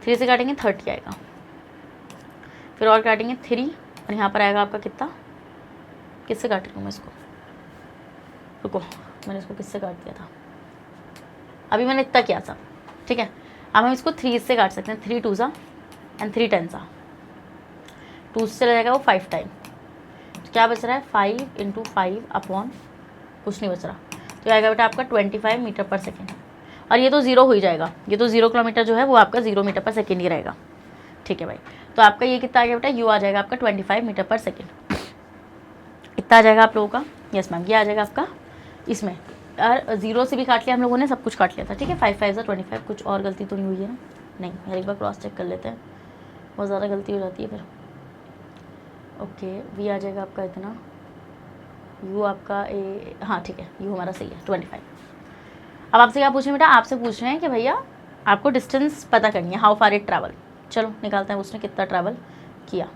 3 से काटेंगे 30 आएगा, फिर और काटेंगे 3, और यहाँ पर आएगा आपका कितना, किससे काट रही हूँ मैं इसको, रुको मैंने इसको किससे काट दिया था, अभी मैंने इतना किया था, ठीक है। अब हम इसको 3 से काट सकते हैं, 3 2 एंड 3 10 2 से चला जाएगा वो 5 टाइम। तो क्या बच रहा है, 5 × 5 अपॉन कुछ नहीं बच रहा, तो आएगा बेटा आपका 25 मीटर पर सेकेंड। और ये तो 0 हो ही जाएगा, ये तो 0 किलोमीटर जो है वो आपका 0 मीटर पर सेकेंड ही रहेगा, ठीक है भाई। तो आपका ये कितना आ गया बेटा, यू आ जाएगा आपका 25 मीटर पर सेकेंड। इतना आ जाएगा आप लोगों का। यस मैम, ये आ जाएगा आपका इसमें। यार 0 से भी काट लिया हम लोगों ने, सब कुछ काट लिया था, ठीक है। 5 5 25, कुछ और गलती तो नहीं हुई है ना, नहीं यार एक बार क्रॉस चेक कर लेते हैं, बहुत ज़्यादा गलती हो जाती है फिर। ओके, वी आ जाएगा आपका इतना, यू आपका हाँ ठीक है, यू हमारा सही है 25। अब आपसे क्या पूछ रहे हैं बेटा, आपसे पूछ रहे हैं कि भैया आपको डिस्टेंस पता करनी है, हाउ फार इट ट्रैवल। चलो निकालते हैं उसने कितना ट्रैवल किया,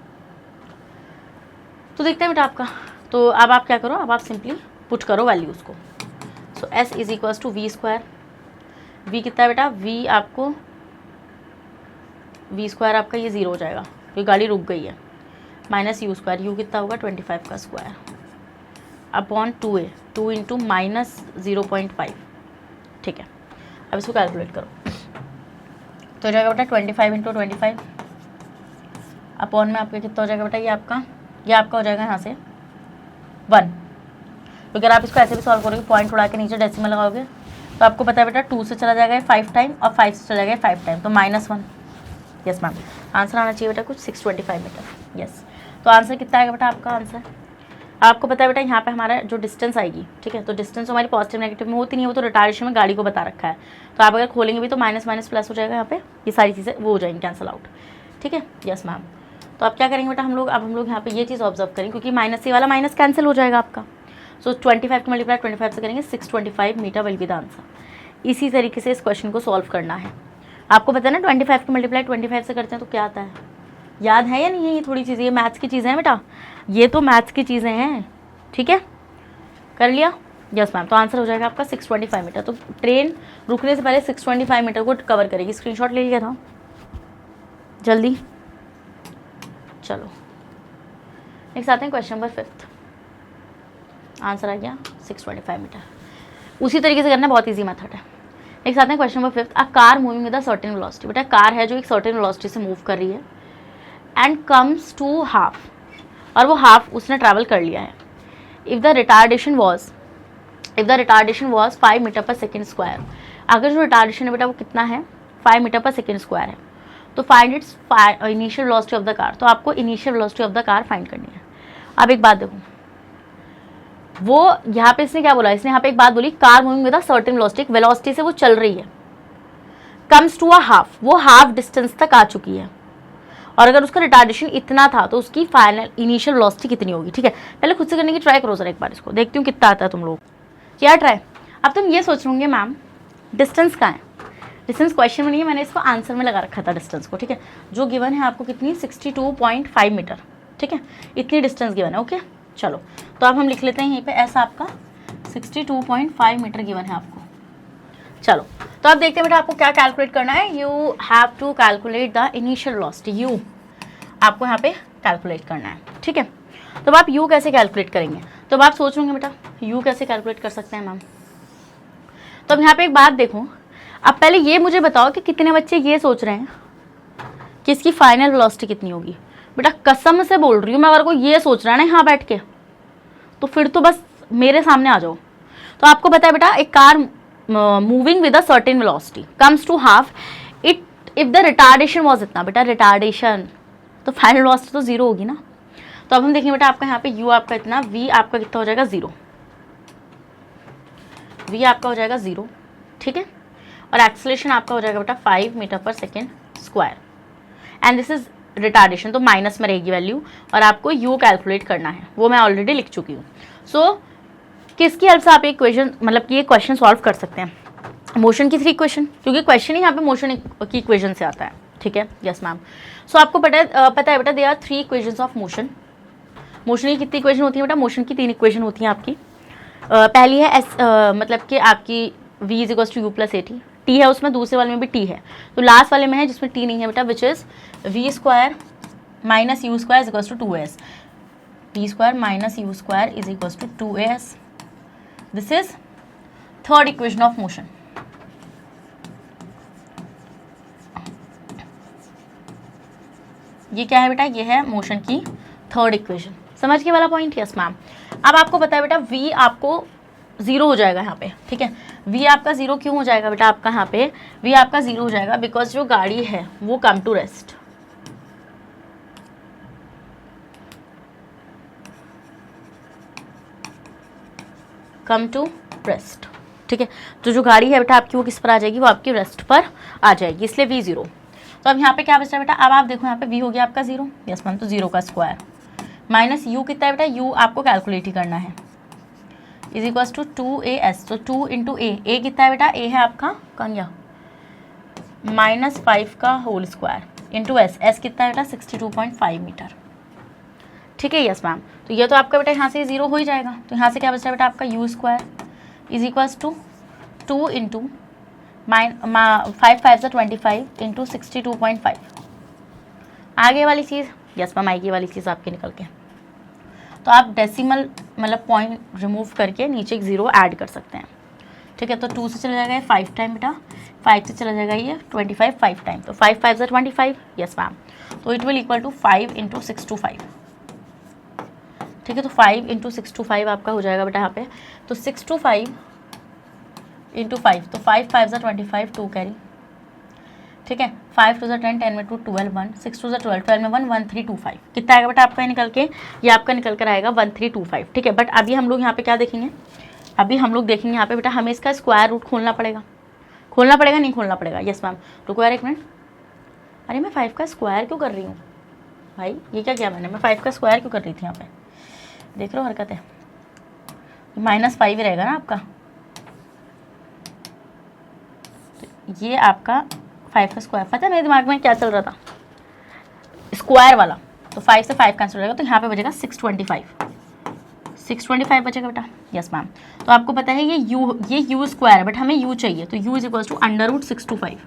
तो देखते हैं बेटा आपका। तो अब आप क्या करो, अब आप सिंपली पुट करो वैल्यूज़ को। So S is equals to V square, V कितना है बेटा, वी आपको वी स्क्वायर आपका ये 0 हो जाएगा क्योंकि गाड़ी रुक गई है, माइनस यू स्क्वायर, यू कितना होगा 25 का स्क्वायर अपॉन 2a, 2 × -0.5, ठीक है। अब इसको कैलकुलेट करो, तो हो जाएगा बेटा 25 इंटू 25 अपॉन में आपका कितना हो जाएगा बेटा, ये आपका हो जाएगा यहाँ से 1। तो अगर आप इसको ऐसे भी सॉल्व करोगे, पॉइंट उड़ा के नीचे डेसिमल लगाओगे तो आपको पता है बेटा 2 से चला जाएगा 5 टाइम और 5 से चला जाएगा 5 टाइम, तो -1। यस मैम, आंसर आना चाहिए बेटा कुछ 625 मीटर। यस, तो आंसर कितना आएगा बेटा आपका आंसर? आपको पता है बेटा यहाँ पे हमारा जो डिस्टेंस आएगी, ठीक है, तो डिस्टेंस हमारी पॉजिटिव नेगेटिव में होती नहीं है, वो तो रिटार्डेशन में गाड़ी को बता रखा है। तो आप अगर खोलेंगे भी तो माइनस माइनस प्लस हो जाएगा, यहाँ पे ये सारी चीज़ें वो हो जाएंगी कैंसिल आउट, ठीक है। यस मैम, तो आप क्या करेंगे बेटा, हम लोग यहाँ पे ये चीज़ ऑब्जर्व करेंगे, क्योंकि माइनस से वाला माइनस कैंसिल हो जाएगा आपका। सो 25 को मल्टीप्लाई 25 से करेंगे, 625 metre will be the answer. इसी तरीके से इस क्वेश्चन को सॉल्व करना है। आपको पता है ना 25 को मल्टीप्लाई 25 से करते हैं तो क्या आता है, याद है या नहीं है? ये थोड़ी चीज़ें, ये मैथ्स की चीज़ें हैं बेटा, ये तो मैथ्स की चीज़ें हैं, ठीक है, कर लिया। यस मैम, तो आंसर हो जाएगा आपका 625 मीटर। तो ट्रेन रुकने से पहले 625 मीटर को कवर करेगी। स्क्रीनशॉट ले लिया था जल्दी। चलो नेक्स्ट आते हैं क्वेश्चन नंबर 5। आंसर आ गया 625 मीटर। उसी तरीके से करना, बहुत ईजी मेथड है। नेक्स्ट आते हैं question number 5। A car moving with a certain velocity. बेटा कार है जो एक सर्टेन वेलोसिटी से मूव कर रही है एंड कम्स टू हाफ, और वो हाफ उसने ट्रैवल कर लिया है। If the retardation was 5 metre per second square. अगर जो रिटार्डेशन है बेटा वो कितना है, 5 मीटर पर सेकेंड स्क्वायर है, तो find its initial velocity of the car. तो आपको initial velocity of the car find करनी है। अब एक बात देखो, वो यहाँ पे इसने क्या बोला, इसने यहाँ पे एक बात बोली, car moving with a certain velocity, velocity से वो चल रही है, कम्स टू अ हाफ, वो हाफ डिस्टेंस तक आ चुकी है, और अगर उसका रिटार्डेशन इतना था तो उसकी फाइनल इनिशियल वेलोसिटी कितनी होगी। ठीक है, पहले खुद से करने की ट्राई करो सर एक बार, इसको देखती हूँ कितना आता है तुम लोग। क्या ट्राई? अब तुम ये सोच रहोगे मैम डिस्टेंस कहाँ है, डिस्टेंस क्वेश्चन में नहीं है, मैंने इसको आंसर में लगा रखा था डिस्टेंस को। ठीक है, जो गिवन है आपको कितनी, 62.5 मीटर। ठीक है, इतनी डिस्टेंस गिवन है। ओके चलो, तो अब हम लिख लेते हैं यहीं पे ऐसा आपका 62.5 मीटर गिवन है आपको। चलो तो अब देखते हैं बेटा आपको क्या कैलकुलेट करना है। You have to calculate the initial velocity. You आपको यहाँ पे कैलकुलेट करना है। ठीक है, तो अब आप यू कैसे कैलकुलेट करेंगे, तो अब आप सोच रहे बेटा यू कैसे कैलकुलेट कर सकते हैं मैम। तो अब यहाँ पे एक बात देखो, अब पहले ये मुझे बताओ कि कितने बच्चे ये सोच रहे हैं कि इसकी फाइनल वेलोसिटी कितनी होगी। बेटा कसम से बोल रही हूँ मैं, अगर कोई ये सोच रहा है ना यहाँ बैठ के, तो फिर तो बस मेरे सामने आ जाओ। तो आपको पता है बेटा एक car moving with a certain velocity comes to half it if the retardation was इतना। बेटा रिटार्डेशन तो फाइनल वेलोसिटी तो जीरो होगी ना। तो अब हम देखेंगे बेटा आपका यहाँ पे यू आपका इतना, वी आपका कितना हो जाएगा 0, वी आपका हो जाएगा 0। ठीक है, और एक्सेलरेशन आपका हो जाएगा बेटा 5 metre per second square, and this is retardation, तो माइनस में रहेगी वैल्यू, और आपको यू कैलकुलेट करना है, वो मैं ऑलरेडी लिख चुकी हूँ। सो किसकी हेल्प से आप एक क्वेश्चन, मतलब कि ये क्वेश्चन सॉल्व कर सकते हैं, मोशन की 3 इक्वेशन, क्योंकि क्वेश्चन ही यहाँ पे मोशन की इक्वेशन से आता है। ठीक है, यस मैम। सो आपको पता है बेटा they are 3 equations of motion. Motion की कितनी इक्वेशन होती है बेटा, मोशन की 3 इक्वेशन होती हैं आपकी। पहली है एस, मतलब कि आपकी v is equals to u plus a t, t है उसमें, दूसरे वाले में भी टी है, तो लास्ट वाले में है जिसमें टी नहीं है बेटा, which is v square minus u square is equals to 2as, v square minus u square is equals to 2as। This is third equation of motion. ये क्या है बेटा, ये है मोशन की थर्ड इक्वेशन। समझ के वाला पॉइंट? Yes ma'am. अब आपको पता है बेटा v आपको 0 हो जाएगा यहाँ पे। ठीक है, v आपका 0 क्यों हो जाएगा बेटा, आपका यहाँ पे v आपका 0 हो जाएगा बिकॉज जो गाड़ी है वो come to rest, come to rest. ठीक है, तो जो गाड़ी है बेटा आपकी वो किस पर आ जाएगी, वो आपकी रेस्ट पर आ जाएगी, इसलिए v 0। तो अब यहाँ पे क्या बचा बेटा, अब आप देखो यहाँ पे v हो गया आपका 0, यस मैम, तो 0 का स्क्वायर माइनस u कितना है बेटा, u आपको कैलकुलेट ही करना है, इज इक्वल्स टू 2as, तो 2 इंटू a कितना है बेटा, a है आपका कौन गया -5 का होल स्क्वायर इंटू s कितना है बेटा 62.5 मीटर। ठीक है, यस मैम। तो ये तो आपका बेटा यहाँ से 0 हो ही जाएगा, तो यहाँ से क्या बचता है बेटा आपका u square is equals to 2 into 5 5 25 into 62.5। आगे वाली चीज़, यस मैम, आगे वाली चीज़ आपकी निकल के, तो आप डेसिमल मतलब पॉइंट रिमूव करके नीचे एक 0 ऐड कर सकते हैं। ठीक है, तो 2 से चला जाएगा ये 5 टाइम बेटा, 5 से चला जाएगा ये 25 5 टाइम, तो 5 5 25, यस मैम। तो it will equal to 5 × 6 to 5, ठीक है। तो 5 × 6 to 5 आपका हो जाएगा बेटा यहाँ पे, तो 6 to 5 × 5, तो 5 5 25, 2 कैरी, ठीक है। 5 2 10, 10 में 2 12, 1 6 2 12, 12 में 1 1325, कितना आएगा बेटा आपका निकल के, ये आपका निकल कर आएगा 1325, ठीक है। बट अभी हम लोग यहाँ पे क्या देखेंगे, अभी हम लोग देखेंगे यहाँ पे बेटा हमें इसका स्क्वायर रूट खोलना पड़ेगा, नहीं खोलना पड़ेगा, यस मैम। रुको यार एक मिनट, अरे मैं 5 का स्क्वायर क्यों कर रही हूँ भाई, ये क्या किया मैंने, मैं 5 का स्क्वायर क्यों कर रही थी यहाँ पे, देख रहे हो हरकत है, -5 ही रहेगा ना आपका, तो ये आपका 5 का स्क्वायर, पता है मेरे दिमाग में क्या चल रहा था, स्क्वायर वाला, तो 5 से 5 कैंसिल हो जाएगा, तो यहाँ पे बचेगा 625 बचेगा बेटा, यस मैम। तो आपको पता है ये u स्क्वायर है, बट हमें u चाहिए, तो u = √625,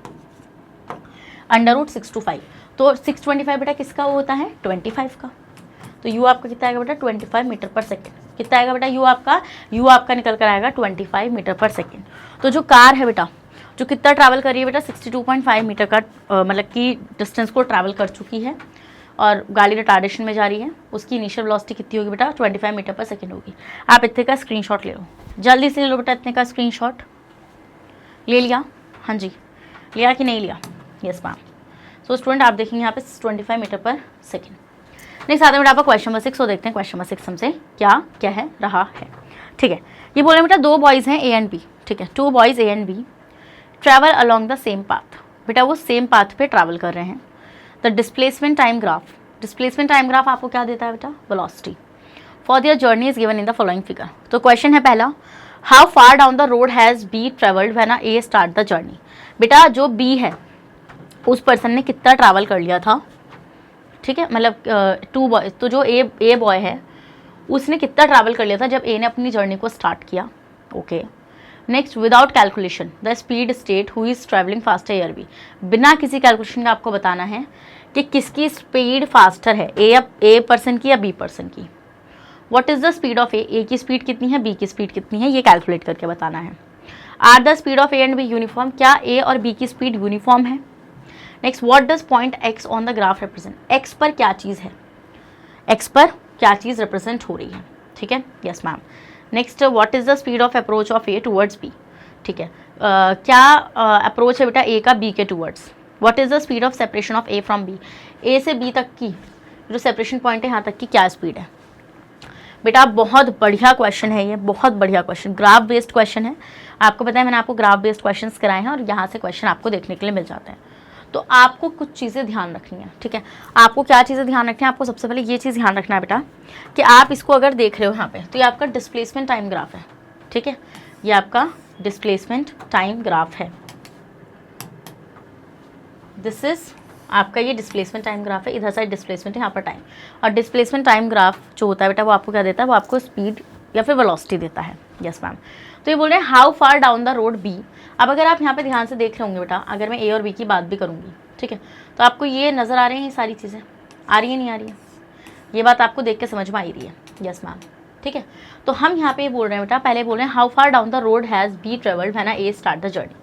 √625, तो 625 बेटा किसका वो होता है, 25 का, तो u आपका कितना आएगा बेटा, 25 मीटर पर सेकेंड, कितना आएगा बेटा u आपका निकल कर आएगा 25 मीटर पर सेकेंड। तो जो कार है बेटा, जो कितना ट्रैवल कर रही है बेटा, 62.5 मीटर का मतलब कि डिस्टेंस को ट्रैवल कर चुकी है, और गाड़ी रिटार्डेशन में जा रही है, उसकी इनिशियल वेलोसिटी कितनी होगी बेटा, 25 मीटर पर सेकेंड होगी। आप इतने का स्क्रीनशॉट ले लो, जल्दी से ले लो बेटा, इतने का स्क्रीनशॉट ले लिया, हाँ जी लिया कि नहीं लिया, यस मैम। सो स्टूडेंट आप देखेंगे यहाँ पे 25 मीटर पर सेकेंड। नेक्स्ट आता है बेटा आपका क्वेश्चन नंबर 6, तो देखते हैं क्वेश्चन नंबर 6 हमसे क्या कह रहा है, ठीक है। ये बोल रहे हैं बेटा 2 बॉयज़ हैं A एंड B, ठीक है, 2 boys A and B travel along the same path, बेटा वो सेम पाथ पे ट्रैवल कर रहे हैं। द डिस्प्लेसमेंट टाइम ग्राफ आपको क्या देता है बेटा, velocity for their journey is given in the following figure. तो क्वेश्चन है पहला, how far down the road has B travelled when A start the journey. बेटा जो बी है उस पर्सन ने कितना ट्रैवल कर लिया था, ठीक है, मतलब 2 बॉय, तो जो ए बॉय है उसने कितना ट्रैवल कर लिया था जब ए ने अपनी जर्नी को स्टार्ट किया, okay. Next, without calculation the speed state who is travelling faster a b, बिना किसी कैलकुलेशन का आपको बताना है कि किसकी स्पीड फास्टर है, ए पर्सन की या बी पर्सन की। What is the speed of A की स्पीड कितनी है, बी की स्पीड कितनी है, ये कैलकुलेट करके बताना है। Are the speed of A and B uniform, क्या ए और बी की स्पीड यूनिफॉर्म है। Next, what does point x on the graph represent, x पर क्या चीज़ है, एक्स पर क्या चीज़ रिप्रेजेंट हो रही है, ठीक है, yes ma'am. Next, what is the speed of approach of a towards b, ठीक है, क्या अप्रोच है बेटा ए का बी के towards. What is the speed of separation of A from B, A से बी तक की जो सेपरेशन पॉइंट है यहाँ तक की क्या स्पीड है। बेटा बहुत बढ़िया क्वेश्चन है ये, बहुत बढ़िया क्वेश्चन, ग्राफ बेस्ड क्वेश्चन है। आपको पता है मैंने आपको ग्राफ बेस्ड क्वेश्चन कराए हैं और यहाँ से क्वेश्चन आपको देखने के लिए मिल जाते हैं। तो आपको कुछ चीज़ें ध्यान रखनी है, ठीक है। आपको क्या चीज़ें ध्यान रखनी है, आपको सबसे पहले ये चीज़ ध्यान रखना है बेटा कि आप इसको अगर देख रहे हो यहाँ पे, तो ये आपका डिस्प्लेसमेंट टाइम ग्राफ है, ठीक है, ये आपका डिस्प्लेसमेंट टाइम ग्राफ है। दिस इज आपका ये डिस्प्लेसमेंट टाइम ग्राफ है, इधर साइड डिस्प्लेसमेंट है, यहाँ पर टाइम। और डिस्प्लेसमेंट टाइम ग्राफ जो होता है बेटा वो आपको क्या देता है, वो आपको स्पीड या फिर वेलोसिटी देता है, यस मैम। तो ये बोल रहे हैं how far down the road B. अब अगर आप यहाँ पे ध्यान से देख रहे होंगे बेटा, अगर मैं ए और बी की बात भी करूँगी, ठीक है, तो आपको ये नज़र आ रहे हैं, ये सारी चीज़ें आ रही है नहीं आ रही है, ये बात आपको देख के समझ में आ रही है, यस मैम, ठीक है। तो हम यहाँ पे बोल रहे हैं बेटा, पहले बोल रहे हैं how far down the road has B travelled when A start the journey.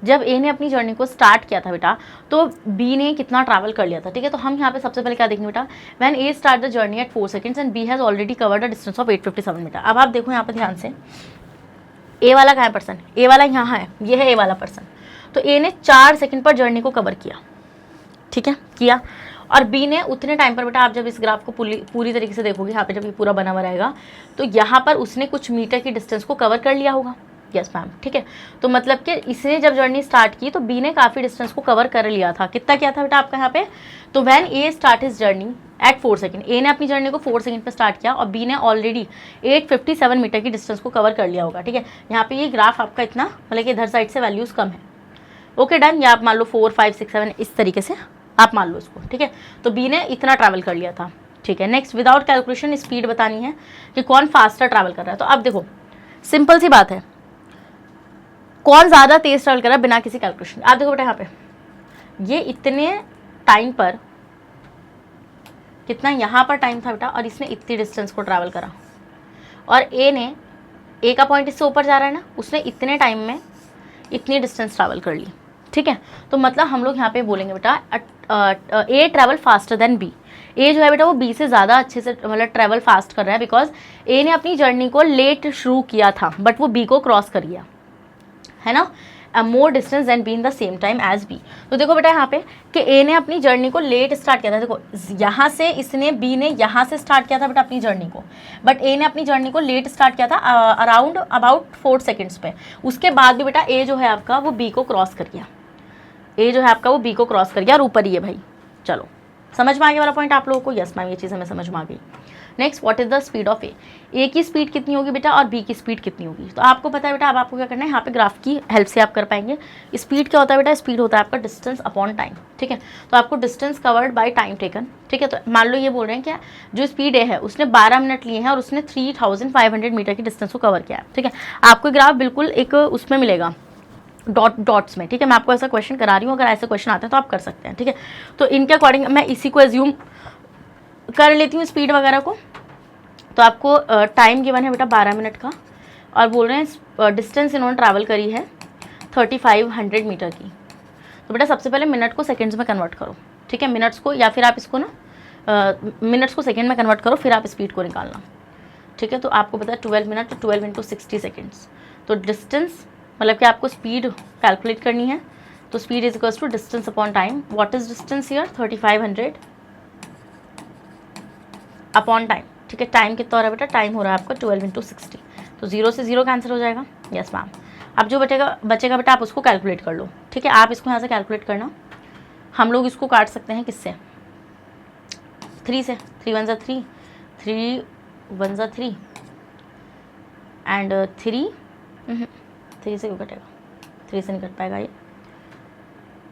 जब ए ने अपनी जर्नी को स्टार्ट किया था बेटा, तो बी ने कितना ट्रैवल कर लिया था, ठीक है। तो हम यहाँ पे सबसे पहले क्या देखेंगे बेटा, when A start the journey at 4 seconds and B has already covered the distance of 857 metre. अब आप देखो यहाँ पे ध्यान से, ए वाला कहाँ है पर्सन, ए वाला यहाँ है, ये है ए वाला पर्सन। तो ए ने 4 सेकंड पर जर्नी को कवर किया, ठीक है, किया। और बी ने उतने टाइम पर बेटा, आप जब इस ग्राफ को पूरी तरीके से देखोगे, यहाँ पे जब ये पूरा बना हुआ रहेगा, तो यहाँ पर उसने कुछ मीटर की डिस्टेंस को कवर कर लिया होगा, यस मैम, ठीक है। तो मतलब कि इसने जब जर्नी स्टार्ट की तो बी ने काफ़ी डिस्टेंस को कवर कर लिया था, कितना किया था बेटा आपका यहाँ पे। तो when A start his journey at 4 second, A ने अपनी जर्नी को 4 सेकंड पे स्टार्ट किया और बी ने ऑलरेडी 857 मीटर की डिस्टेंस को कवर कर लिया होगा, ठीक है। यहाँ पे ये ग्राफ आपका इतना, मतलब कि इधर साइड से वैल्यूज़ कम है, ओके डन। या आप मान लो 4 5 6 7 इस तरीके से आप मान लो इसको, ठीक है। तो बी ने इतना ट्रैवल कर लिया था, ठीक है। नेक्स्ट, विदाउट कैलकुलेशन स्पीड बतानी है कि कौन फास्टर ट्रैवल कर रहा है। तो अब देखो सिंपल सी बात है, कौन ज़्यादा तेज ट्रैवल कर रहा है बिना किसी कैलकुलेशन। आप देखो बेटा यहाँ पे ये इतने टाइम पर कितना यहाँ पर टाइम था बेटा, और इसने इतनी डिस्टेंस को ट्रैवल करा, और ए ने ए का पॉइंट इससे ऊपर जा रहा है ना, उसने इतने टाइम में इतनी डिस्टेंस ट्रैवल कर ली, ठीक है। तो मतलब हम लोग यहाँ पे बोलेंगे बेटा ए ट्रैवल फास्टर देन बी। ए जो है बेटा वो बी से ज़्यादा अच्छे से मतलब ट्रैवल फास्ट कर रहा है, बिकॉज ए ने अपनी जर्नी को लेट शुरू किया था बट वो बी को क्रॉस कर गया, है ना। More distance than B in the same time as B. तो देखो बेटा यहाँ पे कि ए ने अपनी जर्नी को लेट स्टार्ट किया था। देखो यहाँ से इसने बी ने यहाँ से स्टार्ट किया था बेटा अपनी जर्नी को, बट ए ने अपनी जर्नी को लेट स्टार्ट किया था अराउंड अबाउट 4 सेकेंड्स पे। उसके बाद भी बेटा ए जो है आपका वो बी को क्रॉस कर गया, ए जो है आपका वो बी को क्रॉस कर गया और ऊपर ही है भाई। चलो समझ में आ गया वाला पॉइंट आप लोगों को? यस मैम, ये चीज़ हमें समझ में आ गई। Next, what is the speed of A की स्पीड कितनी होगी बेटा और बी की स्पीड कितनी होगी? तो आपको पता है बेटा, अब आपको क्या करना है, यहाँ पे ग्राफ की हेल्प से आप कर पाएंगे। स्पीड क्या होता है बेटा? स्पीड होता है आपका डिस्टेंस अपॉन टाइम, ठीक है। तो आपको distance covered by time taken, ठीक है। तो मान लो ये बोल रहे हैं क्या, जो स्पीड ए है उसने 12 मिनट लिए हैं और उसने 3500 मीटर की डिस्टेंस को कवर किया है, ठीक है। आपको ग्राफ बिल्कुल एक उसमें मिलेगा डॉट्स में, ठीक है। मैं आपको ऐसा क्वेश्चन करा रही हूँ, अगर ऐसे क्वेश्चन आते हैं तो आप कर सकते हैं, ठीक है। तो इनके अकॉर्डिंग मैं इसी को एज्यूम कर लेती हूँ स्पीड वगैरह को। तो आपको टाइम गिवन है बेटा 12 मिनट का और बोल रहे हैं डिस्टेंस इन्होंने ट्रैवल करी है 3500 मीटर की। तो बेटा सबसे पहले मिनट को सेकेंड्स में कन्वर्ट करो, ठीक है। मिनट्स को या फिर आप इसको ना मिनट्स को सेकेंड में कन्वर्ट करो, फिर आप स्पीड को निकालना, ठीक है। तो आपको पता है 12 मिनट 12 इंटू 60 सेकेंड्स। तो डिस्टेंस मतलब कि आपको स्पीड कैलकुलेट करनी है। तो speed is equals to distance upon time. What is distance here? 3500 upon time, ठीक है। टाइम कितना हो रहा है बेटा? टाइम हो रहा है आपका 12 इंटू 60। तो 0 से 0 कैंसिल हो जाएगा। Yes ma'am. अब जो बचेगा बेटा आप उसको कैलकुलेट कर लो, ठीक है। आप इसको यहाँ से कैलकुलेट करना। हम लोग इसको काट सकते हैं किससे? 3 से। 3 1 3, 3 1 3 एंड 3 से क्यों कटेगा? 3 से नहीं कट पाएगा ये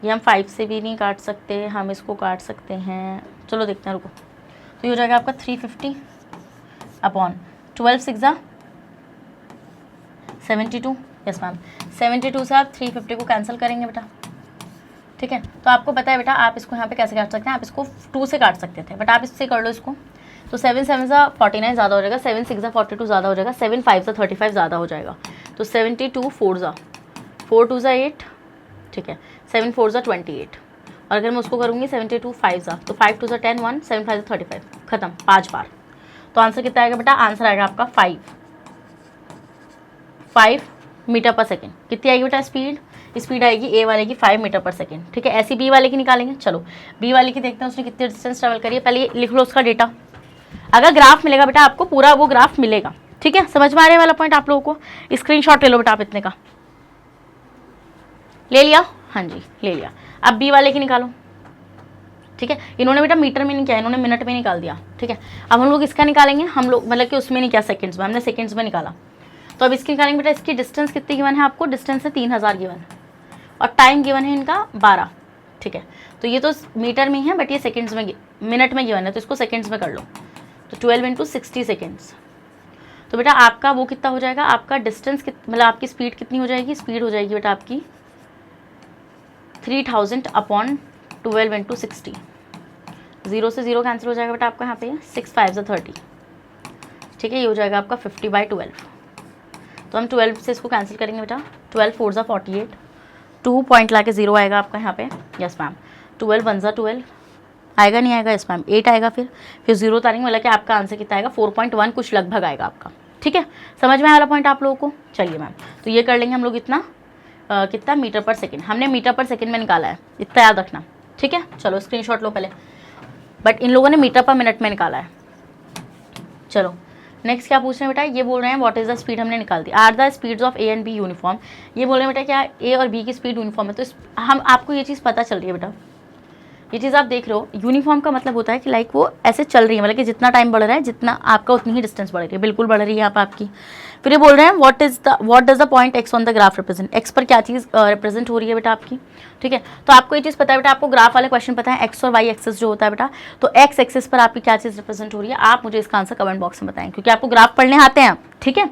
हम 5 से भी नहीं काट सकते, हम इसको काट सकते हैं। चलो देखते हैं, रुको। तो ये हो जाएगा आपका 350 अपॉन 12 6 72। यस मैम, 72 से आप 350 को कैंसिल करेंगे बेटा, ठीक है। तो आपको पता है बेटा आप इसको यहाँ पे कैसे काट सकते हैं, आप इसको 2 से काट सकते थे बट आप इससे कर लो इसको। तो 7 7 सा 49 ज़्यादा हो जाएगा, 7 6 सा 42 ज़्यादा हो जाएगा, 7 5 सा 35 ज़्यादा हो जाएगा। तो 72 4 ज़ा 4 2 ज़ा 8, ठीक है। 7 4 ज़ा 28। और अगर मैं उसको करूँगी 72 5 ज़ा, तो 5 2 ज़ा 10 1, 7 5 ज़ा 35, खत्म 5 बार। तो आंसर कितना आएगा बेटा? आंसर आएगा आपका 5 मीटर पर सेकेंड। कितनी आएगी बेटा स्पीड? स्पीड आएगी ए वाले की 5 मीटर पर सेकेंड, ठीक है। ऐसी बी वाले की निकालेंगे। चलो बी वाले की देखते हैं उसने कितनी डिस्टेंस ट्रैवल करी है। पहले लिख लो उसका डेटा। अगर ग्राफ मिलेगा बेटा आपको पूरा वो ग्राफ मिलेगा, ठीक है। समझ में आ रहा है वाला पॉइंट आप लोगों को? स्क्रीनशॉट ले लो बेटा आप इतने का। ले लिया? हाँ जी ले लिया। अब बी वाले की निकालो, ठीक है। इन्होंने बेटा मीटर में नहीं किया, इन्होंने मिनट में निकाल दिया, ठीक है। अब हम लोग इसका निकालेंगे, हम लोग मतलब कि उसमें नहीं किया सेकंड्स में, हमने सेकंड्स में निकाला। तो अब इसकी निकालेंगे बेटा। इसकी डिस्टेंस कितनी गिवन है आपको? डिस्टेंस है 3000 गिवन है और टाइम गिवन है इनका 12, ठीक है। तो ये तो मीटर में ही है बट ये सेकंड्स में मिनट में गिवन है, तो इसको सेकंड्स में कर लो। तो 12 इंटू 60 सेकेंड्स। तो बेटा आपका वो कितना हो जाएगा? आपका डिस्टेंस मतलब आपकी स्पीड कितनी हो जाएगी? स्पीड हो जाएगी बेटा आपकी 3000 अपॉन 12 इंटू 60। 0 से 0 कैंसिल हो जाएगा बेटा आपका यहाँ पे। 6 5 ज़ा 30, ठीक है। ये हो जाएगा आपका 50/12। तो हम 12 से इसको कैंसिल करेंगे बेटा। 12 4 ज़ा 48, 2 पॉइंट ला के 0 आएगा आपका यहाँ पे। Yes ma'am. 12 1 ज़ा 12 आएगा, नहीं आएगा? Yes ma'am. 8 आएगा, फिर 0 उतारेंगे, मतलब कि आपका आंसर कितना आएगा? 4.1 कुछ लगभग आएगा आपका, ठीक है। समझ में आया वाला पॉइंट आप लोगों को? चलिए मैम, तो ये कर लेंगे हम लोग इतना कितना मीटर पर सेकेंड। हमने मीटर पर सेकेंड में निकाला है, इतना याद रखना, ठीक है। चलो स्क्रीनशॉट लो पहले, बट इन लोगों ने मीटर पर मिनट में निकाला है। चलो नेक्स्ट क्या पूछ रहे हैं बेटा? ये बोल रहे हैं व्हाट इज द स्पीड, हमने निकाल दी। Are the speeds of A and B uniform. ये बोल रहे हैं बेटा क्या ए और बी की स्पीड यूनिफॉर्म है? तो हम आपको ये चीज़ पता चल रही है बेटा, ये चीज़ आप देख रहे हो। यूनिफॉर्म का मतलब होता है कि लाइक वो ऐसे चल रही है, मतलब कि जितना टाइम बढ़ रहा है जितना आपका उतनी ही डिस्टेंस बढ़ रही है, बिल्कुल बढ़ रही है आप आपकी। फिर ये बोल रहे हैं what does the point x on the graph represent. X पर क्या चीज़ रिप्रेजेंट हो रही है बेटा आपकी, ठीक है। तो आपको ये चीज़ पता है बेटा, आपको ग्राफ वाले क्वेश्चन पता है एक्स और वाई एक्सेस जो होता है बेटा। तो एक्स एक्सेस पर आपकी क्या चीज़ रिप्रेजेंट हो रही है, आप मुझे इसका आंसर कमेंट बॉक्स में बताएं, क्योंकि आपको ग्राफ पढ़ने आते हैं, ठीक है।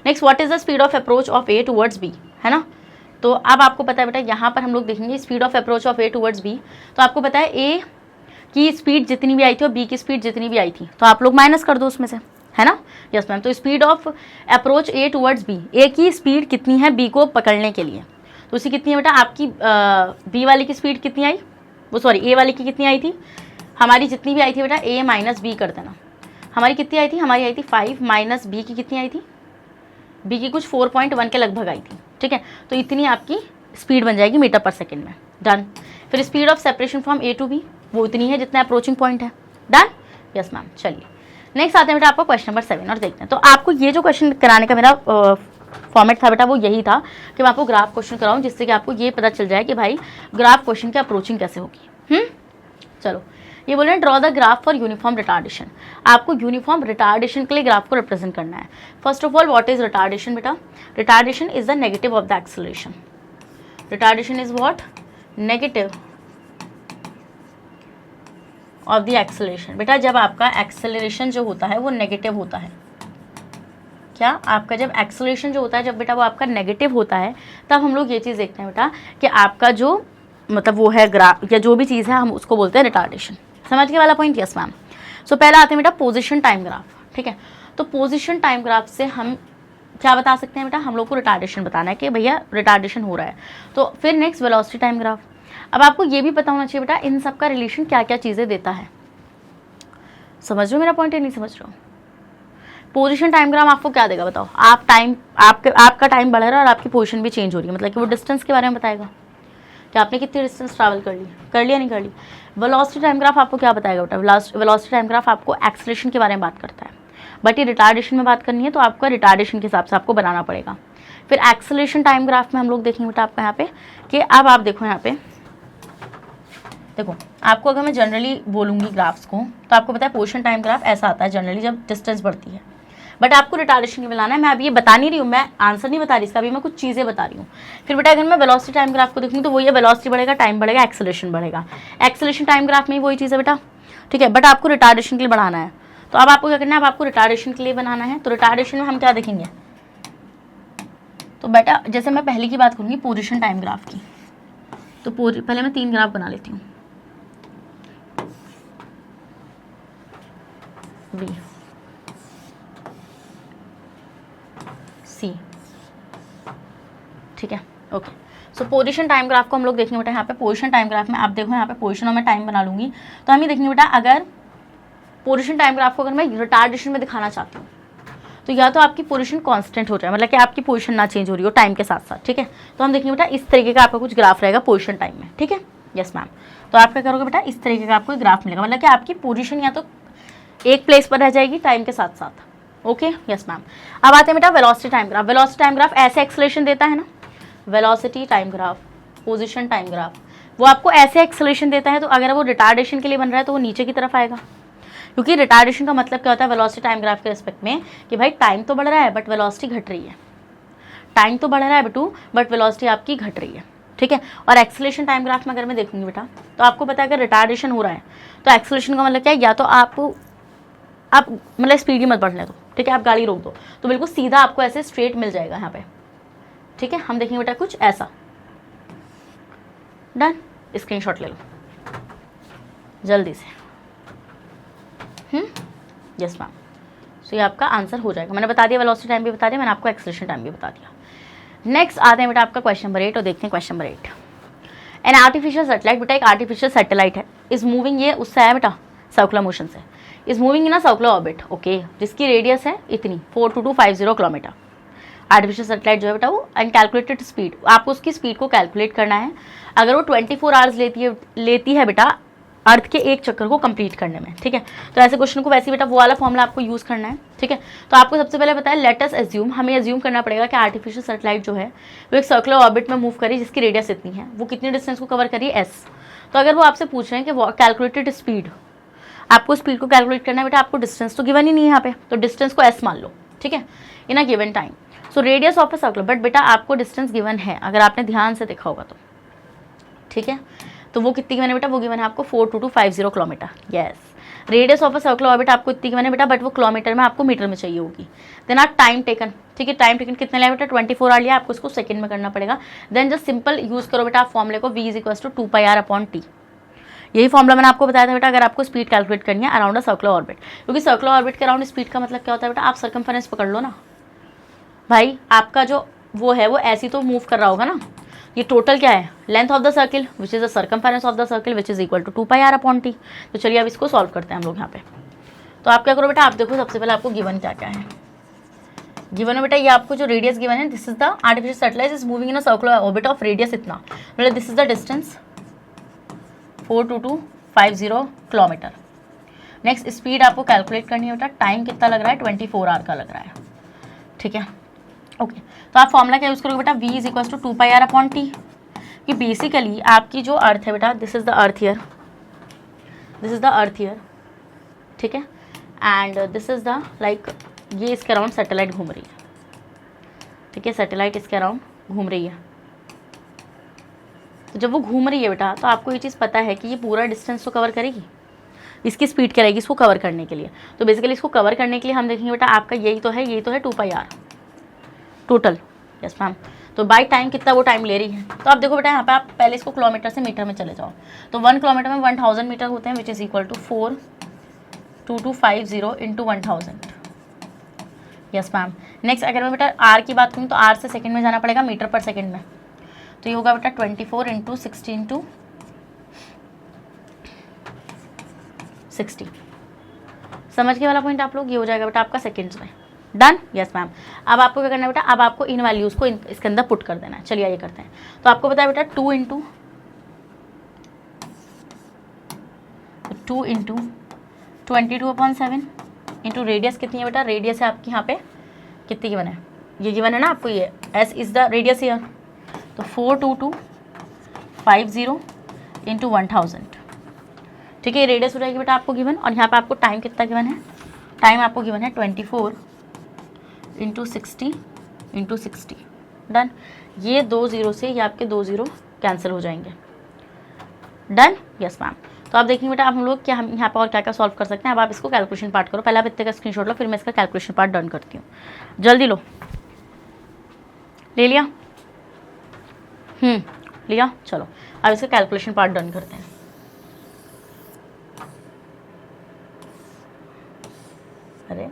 Next, what is the speed of approach of A towards B, है ना। तो अब आपको पता है बेटा यहाँ पर हम लोग देखेंगे speed of approach of A towards B. तो आपको पता है ए की स्पीड जितनी भी आई थी और बी की स्पीड जितनी भी आई थी, तो आप लोग माइनस कर दो उसमें से, है ना? Yes ma'am. तो speed of approach A towards B, A की स्पीड कितनी है बी को पकड़ने के लिए, तो उसी कितनी है बेटा आपकी बी वाली की स्पीड कितनी आई, वो सॉरी ए वाली की कितनी आई थी, हमारी जितनी भी आई थी बेटा ए माइनस बी कर देना, हमारी कितनी आई थी, हमारी आई थी 5 माइनस बी की कितनी आई थी, बी की कुछ 4.1 के लगभग आई थी, ठीक है। तो इतनी आपकी स्पीड बन जाएगी मीटर पर सेकेंड में, डन। फिर speed of separation from A to B वो इतनी है जितना अप्रोचिंग पॉइंट है, डन। Yes ma'am. चलिए नेक्स्ट आते हैं बेटा आपको क्वेश्चन नंबर 7 और देखते हैं। तो आपको ये जो क्वेश्चन कराने का मेरा फॉर्मेट था बेटा वो यही था कि मैं आपको ग्राफ क्वेश्चन कराऊं, जिससे कि आपको ये पता चल जाए कि भाई ग्राफ क्वेश्चन की अप्रोचिंग कैसे होगी। चलो ये बोल रहे हैं draw the graph for uniform retardation. आपको यूनिफॉर्म रिटार्डेशन के लिए ग्राफ को रिप्रेजेंट करना है। First of all what is retardation बेटा? Retardation is the negative of the acceleration. Retardation is what? Negative of the acceleration. बेटा जब आपका एक्सेलरेशन जो होता है वो नेगेटिव होता है, क्या आपका जब एक्सेलरेशन जो होता है जब बेटा वो आपका नेगेटिव होता है, तब हम लोग ये चीज़ देखते हैं बेटा कि आपका जो मतलब वो है ग्राफ या जो भी चीज़ है हम उसको बोलते हैं रिटार्डेशन। समझ के वाला पॉइंट? Yes ma'am. सो पहला आते हैं बेटा पोजीशन टाइम ग्राफ, ठीक है। तो पोजीशन टाइम ग्राफ से हम क्या बता सकते हैं बेटा? हम लोग को रिटार्डेशन बताना है कि भैया रिटार्डेशन हो रहा है। तो फिर नेक्स्ट वेलोसिटी टाइम ग्राफ। अब आपको ये भी पता होना चाहिए बेटा इन सब का रिलेशन क्या क्या चीज़ें देता है। समझ रहे हो मेरा पॉइंट या नहीं समझ रहे हो? पोजीशन टाइम ग्राफ आपको क्या देगा बताओ? आप टाइम आपका टाइम बढ़ रहा है और आपकी पोजीशन भी चेंज हो रही है, मतलब कि वो डिस्टेंस के बारे में बताएगा कि आपने कितनी डिस्टेंस ट्रैवल कर लिया नहीं कर ली। वेलोसिटी टाइम ग्राफ आपको क्या बताएगा बेटा? वेलोसिटी टाइम ग्राफ आपको एक्सेलरेशन के बारे में बात करता है, बट ये रिटार्डेशन में बात करनी है तो आपको रिटार्डेशन के हिसाब से आपको बनाना पड़ेगा। फिर एक्सेलरेशन टाइम ग्राफ में हम लोग देखेंगे बेटा आपका यहाँ पे कि अब आप देखो यहाँ पे देखो आपको अगर मैं जनरली बोलूँगी ग्राफ्स को तो आपको पता है पोजीशन टाइम ग्राफ ऐसा आता है जनरली जब डिस्टेंस बढ़ती है, बट आपको रिटार्डेशन में लाना है। मैं अभी ये बता नहीं रही हूँ, मैं आंसर नहीं बता रही इसका, अभी मैं कुछ चीज़ें बता रही हूँ। फिर बेटा अगर मैं वेलोसिटी टाइम ग्राफ को देखूँ तो वो ये वेलोसिटी बढ़ेगा, टाइम बढ़ेगा, एक्सेलरेशन बढ़ेगा। एक्सेलरेशन टाइम ग्राफ में वही चीज़ है बेटा, ठीक है, बट आपको रिटार्डेशन के लिए बढ़ाना है। तो अब आपको क्या करना है? अब आपको रिटार्डेशन के लिए बनाना है। तो रिटार्डेशन में हम क्या देखेंगे? तो बेटा जैसे मैं पहले की बात करूँगी पोजीशन टाइम ग्राफ की, तो पहले मैं 3 ग्राफ बना लेती हूँ। बी सी, ठीक है, ओके। सो पोजीशन टाइम ग्राफ को हम लोग देखेंगे बेटा यहाँ पे पोजीशन टाइम ग्राफ में आप देखो यहाँ पे पोजीशन और मैं टाइम बना लूँगी। तो हम ये देखेंगे बेटा अगर पोजीशन टाइम ग्राफ को अगर मैं रिटार्डेशन में दिखाना चाहती हूँ तो या तो आपकी पोजीशन कांस्टेंट हो जाए, मतलब कि आपकी पोजीशन ना चेंज हो रही हो टाइम के साथ साथ, ठीक है। तो हम देखेंगे बेटा इस तरीके का आपका कुछ ग्राफ रहेगा पोजीशन टाइम में, ठीक है। Yes ma'am. तो आप क्या करोगे बेटा? इस तरीके का आपको ग्राफ मिलेगा, मतलब कि आपकी पोजीशन या तो एक प्लेस पर रह जाएगी टाइम के साथ साथ, ओके। Yes ma'am. अब आते हैं बेटा velocity time graph. Velocity time graph ऐसे एक्सेलरेशन देता है ना, velocity time graph, position time graph, वो आपको ऐसे एक्सेलरेशन देता है। तो अगर वो रिटार्डेशन के लिए बन रहा है तो वो नीचे की तरफ आएगा, क्योंकि रिटार्डेशन का मतलब क्या होता है वेलोसिटी टाइम ग्राफ के रिस्पेक्ट में कि भाई टाइम तो बढ़ रहा है बट वेलोसिटी घट रही है, टाइम तो बढ़ रहा है बेटू बट वेलोसिटी आपकी घट रही है, ठीक है। और एक्सेलरेशन टाइम ग्राफ में अगर मैं देखूंगी बेटा तो आपको पता है अगर रिटार्डेशन हो रहा है तो एक्सेलरेशन का मतलब क्या है? या तो आप मतलब स्पीड ही मत बढ़ने दो, ठीक है, आप गाड़ी रोक दो तो बिल्कुल सीधा आपको ऐसे स्ट्रेट मिल जाएगा यहाँ पे, ठीक है। हम देखेंगे बेटा कुछ ऐसा, डन। स्क्रीनशॉट ले लो जल्दी से। Yes ma'am. सो ये आपका आंसर हो जाएगा। मैंने बता दिया वेलोसिटी टाइम भी बता दिया, मैंने आपको एक्सेलरेशन टाइम भी बता दिया। नेक्स्ट आते हैं बेटा आपका क्वेश्चन नंबर 8 और देखते हैं question number 8। An artificial satellite, बेटा एक आर्टिफिशियल सैटेलाइट है, इज मूविंग, ये उससे है बेटा सर्कुलर मोशन से, is moving in a circular orbit, okay, जिसकी रेडियस है इतनी 42250 किलोमीटर। आर्टिफिशियल सैटेलाइट जो है बेटा वो एंड कैलकुलेटेड स्पीड, आपको उसकी स्पीड को कैलकुलेट करना है। अगर वो 24 आवर्स लेती है बेटा अर्थ के एक चक्कर को कंप्लीट करने में, ठीक है। तो ऐसे क्वेश्चन को वैसे बेटा वो वाला फॉर्मूला आपको यूज़ करना है, ठीक है। तो आपको सबसे पहले बताया लेट अस एज्यूम, हमें एज्यूम करना पड़ेगा कि आर्टिफिशियल सैटेलाइट जो है वो एक सर्कुलर ऑर्बिट में मूव करी जिसकी रेडियस इतनी है, वो कितनी डिस्टेंस को कवर करी? एस। तो अगर वो आपसे पूछ रहे हैं कि कैलकुलेटेड स्पीड, आपको स्पीड को कैलकुलेट करना है बेटा, आपको डिस्टेंस तो गिवन ही नहीं है यहाँ पे, तो डिस्टेंस को एस मान लो, ठीक है, in a given time. So radius of a circular, but बेटा आपको डिस्टेंस गिवन है अगर आपने ध्यान से देखा होगा तो, ठीक है। तो वो कितनी गिवन है बेटा? वो गिवन है आपको 42250 kilometre, yes. Radius of a circular orbit आपको इतनी गिवन है बेटा, बट वो किलोमीटर में आपको मीटर में चाहिए होगी। देन आप टाइम टेकन, ठीक है, टाइम टेकन कितने लिया बेटा? 24 आवर लिया, आपको इसको सेकंड में करना पड़ेगा। देन जस्ट सिंपल यूज करो बेटा आप फॉर्मूले को, v = 2πr/t। यही फॉर्मूला मैंने आपको बताया था बेटा, अगर आपको स्पीड कैलकुलेट करनी है अराउंड अ सर्कुलर ऑर्बिट, क्योंकि सर्कुलर ऑर्बिट के अराउंड स्पीड का मतलब क्या होता है बेटा, आप सर्कमफेरेंस पकड़ लो ना भाई, आपका जो वो है वो ऐसी तो मूव कर रहा होगा ना। ये टोटल क्या है, length of the circle which is the circumference of the circle which is equal to 2πr/t। तो चलिए अब इसको सॉल्व करते हैं हम लोग यहाँ पे। तो आप क्या करो बेटा, आप देखो सबसे पहले आपको गिवन क्या क्या है। गिवन है बेटा ये आपको जो रेडियस गिवन है, this is the artificial satellite is moving in a circular orbit of radius इतना, मतलब this is the distance 42250 kilometre. Next speed आपको कैलकुलेट करनी है बेटा, टाइम कितना लग रहा है 24 आवर का लग रहा है, ठीक है ओके। तो आप फॉर्मूला क्या यूज़ करोगे बेटा, v is equal to 2πr/t, कि बेसिकली आपकी जो अर्थ है बेटा, this is the earth year, this is the earth year, ठीक है, and this is the like ये इसके अराउंड सैटेलाइट घूम रही है, ठीक है, सैटेलाइट इसके अराउंड घूम रही है। तो जब वो घूम रही है बेटा तो आपको ये चीज़ पता है कि ये पूरा डिस्टेंस तो कवर करेगी, इसकी स्पीड क्या रहेगी इसको कवर करने के लिए। तो बेसिकली इसको कवर करने के लिए हम देखेंगे बेटा आपका यही तो है 2πr टोटल, यस मैम। तो बाई टाइम कितना वो टाइम ले रही है, तो आप देखो बेटा यहाँ पे आप पहले इसको किलोमीटर से मीटर में चले जाओ। तो 1 किलोमीटर में 1000 मीटर होते हैं, which is equal to 42250 into 1000, yes ma'am. Next अगर मैं बेटा आर की बात करूँ तो आर से सेकंड में जाना पड़ेगा मीटर पर सेकंड में, तो ये होगा बेटा 24 इंटू 60 इंटू 60। समझ के वाला पॉइंट आप लोग, ये हो जाएगा बेटा आपका सेकंड्स में, डन, यस मैम। अब आपको क्या करना है बेटा, अब आपको इन वैल्यूज़ को इसके अंदर पुट कर देना है। चलिए ये करते हैं। तो आपको पता है बेटा 2 इंटू 22/7 इंटू रेडियस कितनी है बेटा, रेडियस है आपकी यहाँ पे कितनी गिवन है, ये गिवन है ना आपको, ये S is the radius year, तो 42250 इंटू 1000, ठीक है, ये रेडियस हो जाएगी बेटा आपको गिवन। और यहाँ पे आपको टाइम कितना गिवन है, टाइम आपको गिवन है 24 इंटू 60 इंटू 60, डन। ये 2 0 से ये आपके 2 0 कैंसिल हो जाएंगे, डन, यस मैम। तो आप देखेंगे बेटा आप हम लोग क्या हम यहाँ पर और क्या क्या सॉल्व कर सकते हैं। अब आप इसको कैलकुलेशन पार्ट करो, पहले आप इतने का स्क्रीनशॉट लो, फिर मैं इसका कैलकुलेशन पार्ट डन करती हूँ। जल्दी लो, ले लिया, लिया, चलो अब इसका कैलकुलेशन पार्ट डन करते हैं। अरे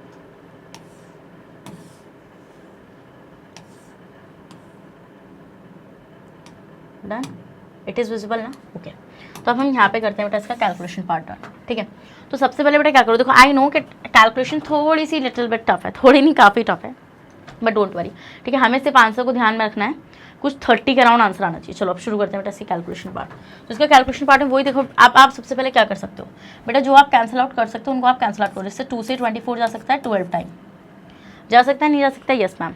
डन, इट इज़ विजिबल ना, ओके। तो अब हम यहाँ पे करते हैं बेटा इसका कैलकुलेशन पार्ट डन, ठीक है। तो सबसे पहले बेटा क्या करो, देखो आई नो कि कैलकुलेशन थोड़ी सी लिटिल बिट टफ है, थोड़ी नहीं काफ़ी टफ है, बट डोंट वरी, ठीक है। हमें सिर्फ आंसर को ध्यान में रखना है, कुछ 30 के अराउंड आंसर आना चाहिए। चलो अब शुरू करते हैं बेटा इसकी कैलकुलेशन पार्ट। तो इसका कैलकुलेशन पार्ट में वही देखो, आप सबसे पहले क्या कर सकते हो बेटा, जो आप कैंसिल आउट कर सकते हो उनको आप कैंसिल आउट करो। जैसे 2 से 24 जा सकता है 12 टाइम, जा सकता है नहीं जा सकता, यस मैम।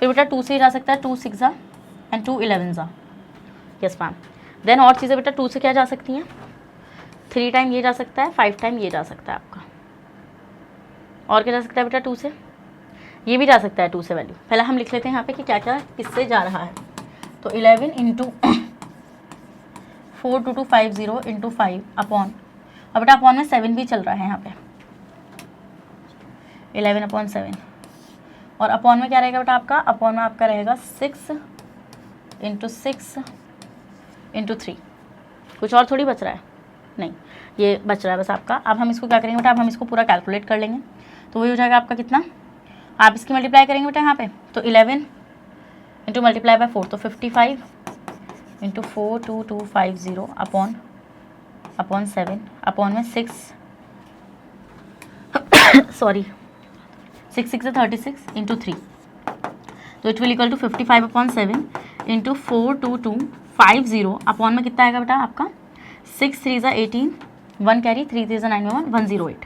फिर बेटा 2 से जा सकता है 2 6 एंड 2 11, यस मैम। देन और चीज़ें बेटा 2 से क्या जा सकती हैं, 3 टाइम ये जा सकता है, 5 टाइम ये जा सकता है आपका। और क्या जा सकता है बेटा 2 से, ये भी जा सकता है 2 से वैल्यू। पहले हम लिख लेते हैं यहाँ पे कि क्या क्या किससे जा रहा है। तो 11 इंटू 42250 इंटू 5 अपॉन, अब बेटा अपॉन में 7 भी चल रहा है यहाँ पे, 11/7। और अपॉन में क्या रहेगा बेटा आपका, अपॉन में आपका रहेगा 6 इंटू 6 इंटू 3। कुछ और थोड़ी बच रहा है, नहीं ये बच रहा है बस आपका। अब हम इसको क्या करेंगे बेटा, अब हम इसको पूरा कैलकुलेट कर लेंगे। तो वही हो जाएगा आपका कितना, आप इसकी मल्टीप्लाई करेंगे बेटा यहाँ पे, तो 11 इंटू मल्टीप्लाई बाय 4 तो 55 इंटू 42250 अपॉन 7 अपॉन में 6 सॉरी 6 6 36 इंटू 3, तो it will equal to 55/7 into 42250 upon में कितना आएगा बेटा आपका 6 3 18, 1 कैरी 3 3 9 108।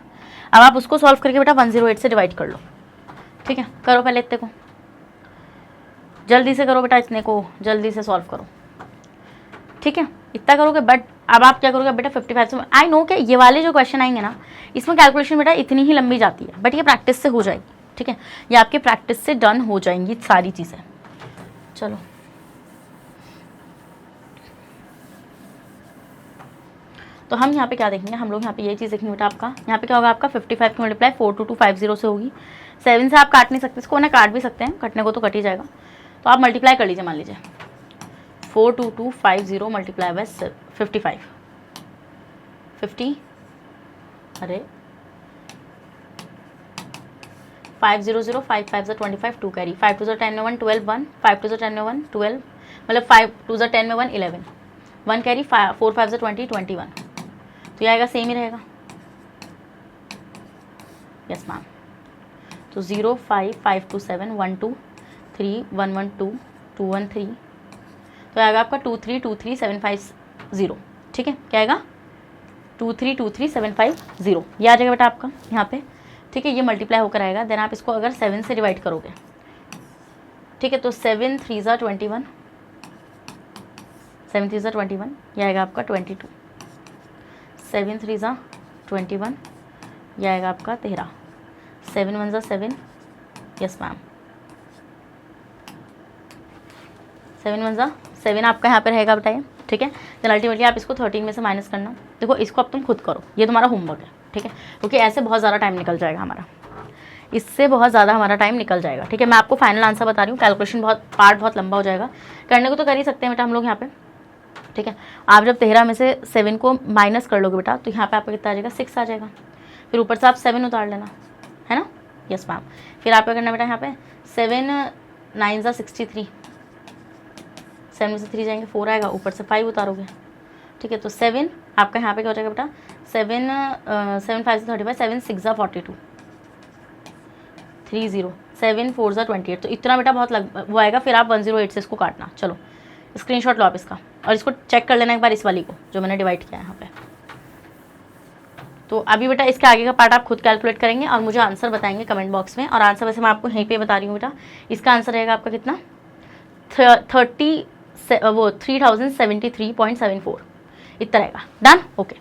अब आप उसको सॉल्व करके बेटा 108 से डिवाइड कर लो, ठीक है। करो पहले इतने को, जल्दी से करो बेटा, इतने को जल्दी से सॉल्व करो, ठीक है। इतना करोगे, बट अब आप क्या करोगे बेटा 55 से, आई नो कि ये वाले जो क्वेश्चन आएंगे ना इसमें कैलकुलेशन बेटा इतनी ही लंबी जाती है, बट ये प्रैक्टिस से हो जाएगी, ठीक है। ये आपके प्रैक्टिस से डन हो जाएंगी सारी चीज़ें। चलो तो हम यहाँ पे क्या देखेंगे, हम लोग यहाँ पे ये चीज़ देखेंगे बेटा आपका, यहाँ पे क्या होगा आपका 55 की मल्टीप्लाई 42250 से होगी। 7 से आप काट नहीं सकते, इसको ना काट भी सकते हैं, कटने को तो कट ही जाएगा। तो आप मल्टीप्लाई कर लीजिए, मान लीजिए 42250 मल्टीप्लाई बाय 55, 50, अरे 500, 5 5 25, 2 कैरी, 5 2 10 में 1, 12 1, 5 2 10 में 1, 12, मतलब 5 2 10 में 1, 11, 1 कैरी, 4 5 20, 21, तो ये आएगा सेम ही रहेगा। यस मैम, तो 0 5 5 2 7 1 2 3 1 1 2 2 1 3, तो आएगा आपका 2 3 2 3 7 5 0। ठीक है, क्या आएगा 2 3 2 3 7 5 0, ये आ जाएगा बेटा आपका यहाँ पे। ठीक है, ये मल्टीप्लाई होकर आएगा, देन आप इसको अगर 7 से डिवाइड करोगे, ठीक है, तो 7 3 ज़ा 21, 7 3 ज़ा 21, ये आएगा आपका 22, 7 3 ज़ा 21, ये आएगा आपका 13, 7 1 ज़ा 7, यस मैम, 7 1 ज़ा 7 आपका यहाँ पे रहेगा बेटा ये। ठीक है, देन अल्टीमेटली आप इसको 13 में से माइनस करना। देखो इसको अब तुम खुद करो, ये तुम्हारा होमवर्क है। ठीक है, क्योंकि ऐसे बहुत ज़्यादा टाइम निकल जाएगा हमारा, इससे बहुत ज़्यादा हमारा टाइम निकल जाएगा। ठीक है, मैं आपको फाइनल आंसर बता रही हूँ, कैलकुलेशन पार्ट बहुत लंबा हो जाएगा, करने को तो कर ही सकते हैं बेटा हम लोग यहाँ पे। ठीक है, आप जब 13 में से 7 को माइनस कर लोगे बेटा, तो यहाँ पे आपका कितना आ जाएगा 6 आ जाएगा, फिर ऊपर से आप 7 उतार लेना, है ना। यस मैम, फिर आप क्या करना बेटा, यहाँ पे 7 9 ज़ा 63, 7 में से 3 जाएंगे 4 आएगा, ऊपर से 5 उतारोगे। ठीक है, तो 7 आपका यहाँ पे क्या हो जाएगा बेटा, 7 5 ज़ा 35, 7 6 ज़ा 42, 30, 7 4 ज़ा 28, तो इतना बेटा बहुत वो आएगा। फिर आप 108 से इसको काटना। चलो स्क्रीनशॉट लो आप इसका, और इसको चेक कर लेना एक बार, इस वाली को जो मैंने डिवाइड किया है यहाँ पे। तो अभी बेटा इसके आगे का पार्ट आप खुद कैलकुलेट करेंगे और मुझे आंसर बताएंगे कमेंट बॉक्स में। और आंसर वैसे मैं आपको यहीं पे बता रही हूँ बेटा, इसका आंसर रहेगा आपका कितना 3073.74, इतना रहेगा। Done, okay.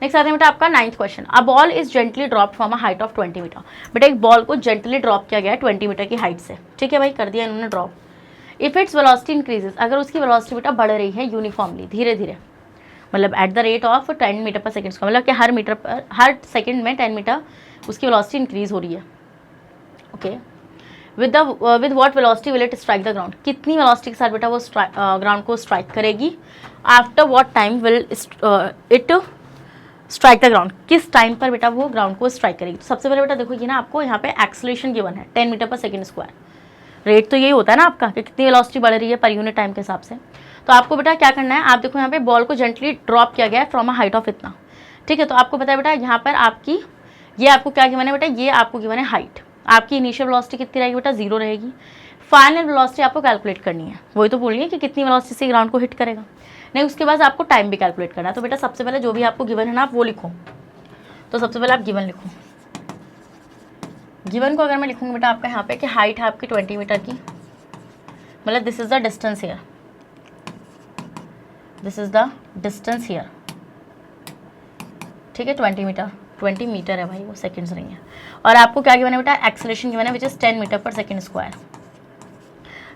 नेक्स्ट आते हैं बेटा आपका 9th question. A ball is gently drop from a height of 20 metre. बेटा एक बॉल को जेंटली ड्रॉप किया गया है 20 मीटर की हाइट से। ठीक है भाई, कर दिया इन्होंने drop. If its velocity increases, अगर उसकी वेलोसिटी बेटा बढ़ रही है यूनिफॉर्मली, धीरे धीरे, मतलब at the rate of 10 metre per second, मतलब कि हर सेकेंड में 10 मीटर उसकी वेलोसिटी इंक्रीज हो रही है। Okay, with what velocity will it strike the ground, कितनी वेलोसिटी के साथ बेटा वो ग्राउंड को स्ट्राइक करेगी। After what time will it strike the ground, किस टाइम पर बेटा वो ग्राउंड को स्ट्राइक करेगी। तो सबसे पहले बेटा देखो ये ना आपको यहाँ पे एक्सेलरेशन गिवन है 10 metre per second square. Rate तो यही होता है ना आपका कि कितनी वेलोसिटी बढ़ रही है पर यूनिट टाइम के हिसाब से। तो आपको बेटा क्या करना है, आप देखो यहाँ पे बॉल को जेंटली ड्रॉप किया गया है फ्रॉम अ हाइट ऑफ इतना। ठीक है, तो आपको पता है बेटा यहाँ पर आपकी ये आपको क्या गिवन है बेटा, ये आपको गिवन है हाइट। आपकी इनिशियल वेलोसिटी कितनी रहेगी बेटा, 0 रहेगी। फाइनल वेलोसिटी आपको कैलकुलेट करनी है, वही तो बोलिए कि कितनी वेलोसिटी से ग्राउंड को हिट करेगा। नहीं, उसके बाद आपको टाइम भी कैलकुलेट करना है। तो बेटा सबसे पहले जो भी आपको गिवन है ना आप वो लिखो। तो सबसे पहले आप गिवन लिखो। गिवन को अगर मैं लिखूंगी बेटा आपका यहाँ पे कि हाइट है आपकी 20 मीटर की, मतलब this is the distance here, this is the distance here. ठीक है, 20 मीटर है भाई, वो सेकंड्स नहीं है। और आपको क्या गिवन है बेटा, एक्सेलरेशन गिवन है which is 10 metre per second square.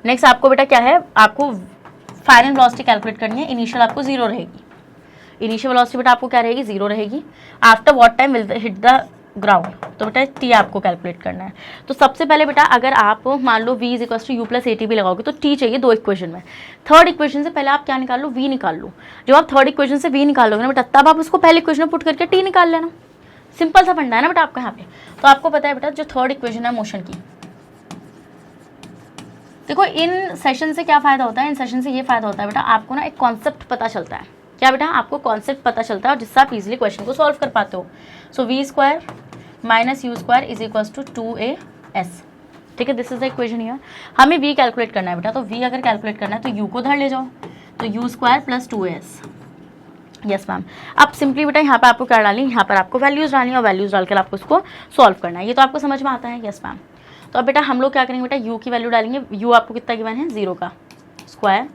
Next आपको बेटा क्या है, आपको फाइनल वेलोसिटी कैलकुलेट करनी है। इनिशियल आपको 0 रहेगी, इनिशियल वेलोसिटी बेटा आपको क्या रहेगी, 0 रहेगी। After what time will hit the ground, तो बेटा टी आपको कैलकुलेट करना है। तो सबसे पहले बेटा अगर आप मान लो v = u + at भी लगाओगे तो t चाहिए 2 इक्वेशन में। थर्ड इक्वेशन से पहले आप क्या निकाल लो, v निकाल लो। जब आप थर्ड इक्वेशन से v निकालोगे ना बेटा, तब आप उसको पहले इक्वेशन में पुट करके t निकाल लेना। सिंपल सा फंडा है ना बेटा आपका यहाँ पे। तो आपको पता है बेटा जो थर्ड इक्वेशन है मोशन की, देखो इन सेशन से क्या फ़ायदा होता है, इन सेशन से ये फ़ायदा होता है बेटा आपको ना एक कॉन्सेप्ट पता चलता है। क्या बेटा, आपको कॉन्सेप्ट पता चलता है और जिससे आप इजीली क्वेश्चन को सॉल्व कर पाते हो। सो v² - u² = 2as। ठीक है, this is the equation here. हमें v कैलकुलेट करना है बेटा, तो v अगर कैलकुलेट करना है तो u को धर ले जाओ, तो u² + 2as। Yes ma'am. अब सिंपली बेटा यहाँ पे आपको क्या डालनी है, यहाँ पर आपको वैल्यूज़ डालनी है और वैल्यूज़ डालकर आपको इसको सॉल्व करना है। ये तो आपको समझ में आता है। Yes ma'am. तो अब बेटा हम लोग क्या करेंगे बेटा, u की वैल्यू डालेंगे। u आपको कितना गिवन है, 0 का स्क्वायर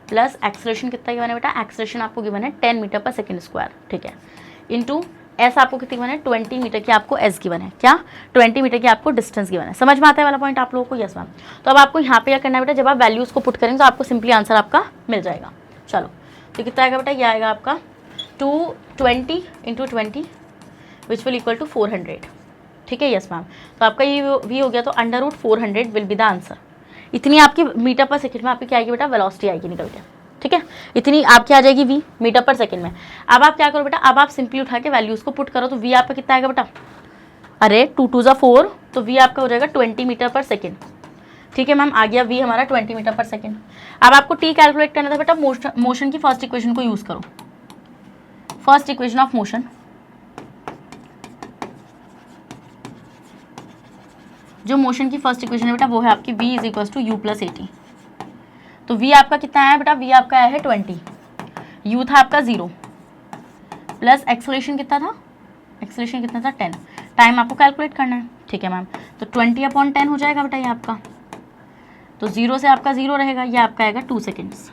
प्लस एक्सेलरेशन कितना गिवन है बेटा, एक्सेलरेशन आपको गिवन है 10 मीटर पर सेकेंड स्क्वायर। ठीक है, इंटू एस आपको कितनी गिवन है, 20 मीटर की आपको एस गिवन है। क्या, 20 मीटर की आपको डिस्टेंस गिवन है। समझ में आता है वाला पॉइंट आप लोगों को। Yes ma'am. तो अब आपको यहाँ पे क्या करना है बेटा, जब आप वैल्यूज़ को पुट करेंगे तो आपको सिंपली आंसर आपका मिल जाएगा। चलो तो कितना आएगा बेटा, ये आएगा आपका 220 × 20 विच विल इक्वल टू 400। ठीक है, यस मैम। तो आपका ये भी हो गया, तो √400 विल बी द आंसर। इतनी आपकी मीटर पर सेकेंड में आपकी क्या आएगी बेटा, वेलोसिटी आएगी निकल के। ठीक है, इतनी आपकी आ जाएगी v मीटर पर सेकंड में। अब आप क्या करो बेटा, अब आप सिंपली उठा के वैल्यूज को पुट करो, तो v आपका कितना आएगा बेटा, अरे 2 2 = 4, तो v आपका हो जाएगा 20 मीटर पर सेकंड। ठीक है मैम, आ गया v हमारा 20 मीटर पर सेकंड। अब आपको t कैलकुलेट करना था बेटा, मोशन की फर्स्ट इक्वेशन को यूज करो, फर्स्ट इक्वेशन ऑफ मोशन, जो मोशन की फर्स्ट इक्वेशन है बेटा वो है आपकी v = u + at। तो v आपका कितना आया बेटा, v आपका आया है 20, u था आपका 0 प्लस एक्सेलरेशन कितना था, एक्सेलरेशन कितना था 10, टाइम आपको कैलकुलेट करना है। ठीक है मैम, तो 20/10 हो जाएगा बेटा ये आपका, तो 0 से आपका 0 रहेगा, ये आपका आएगा 2 सेकेंड्स।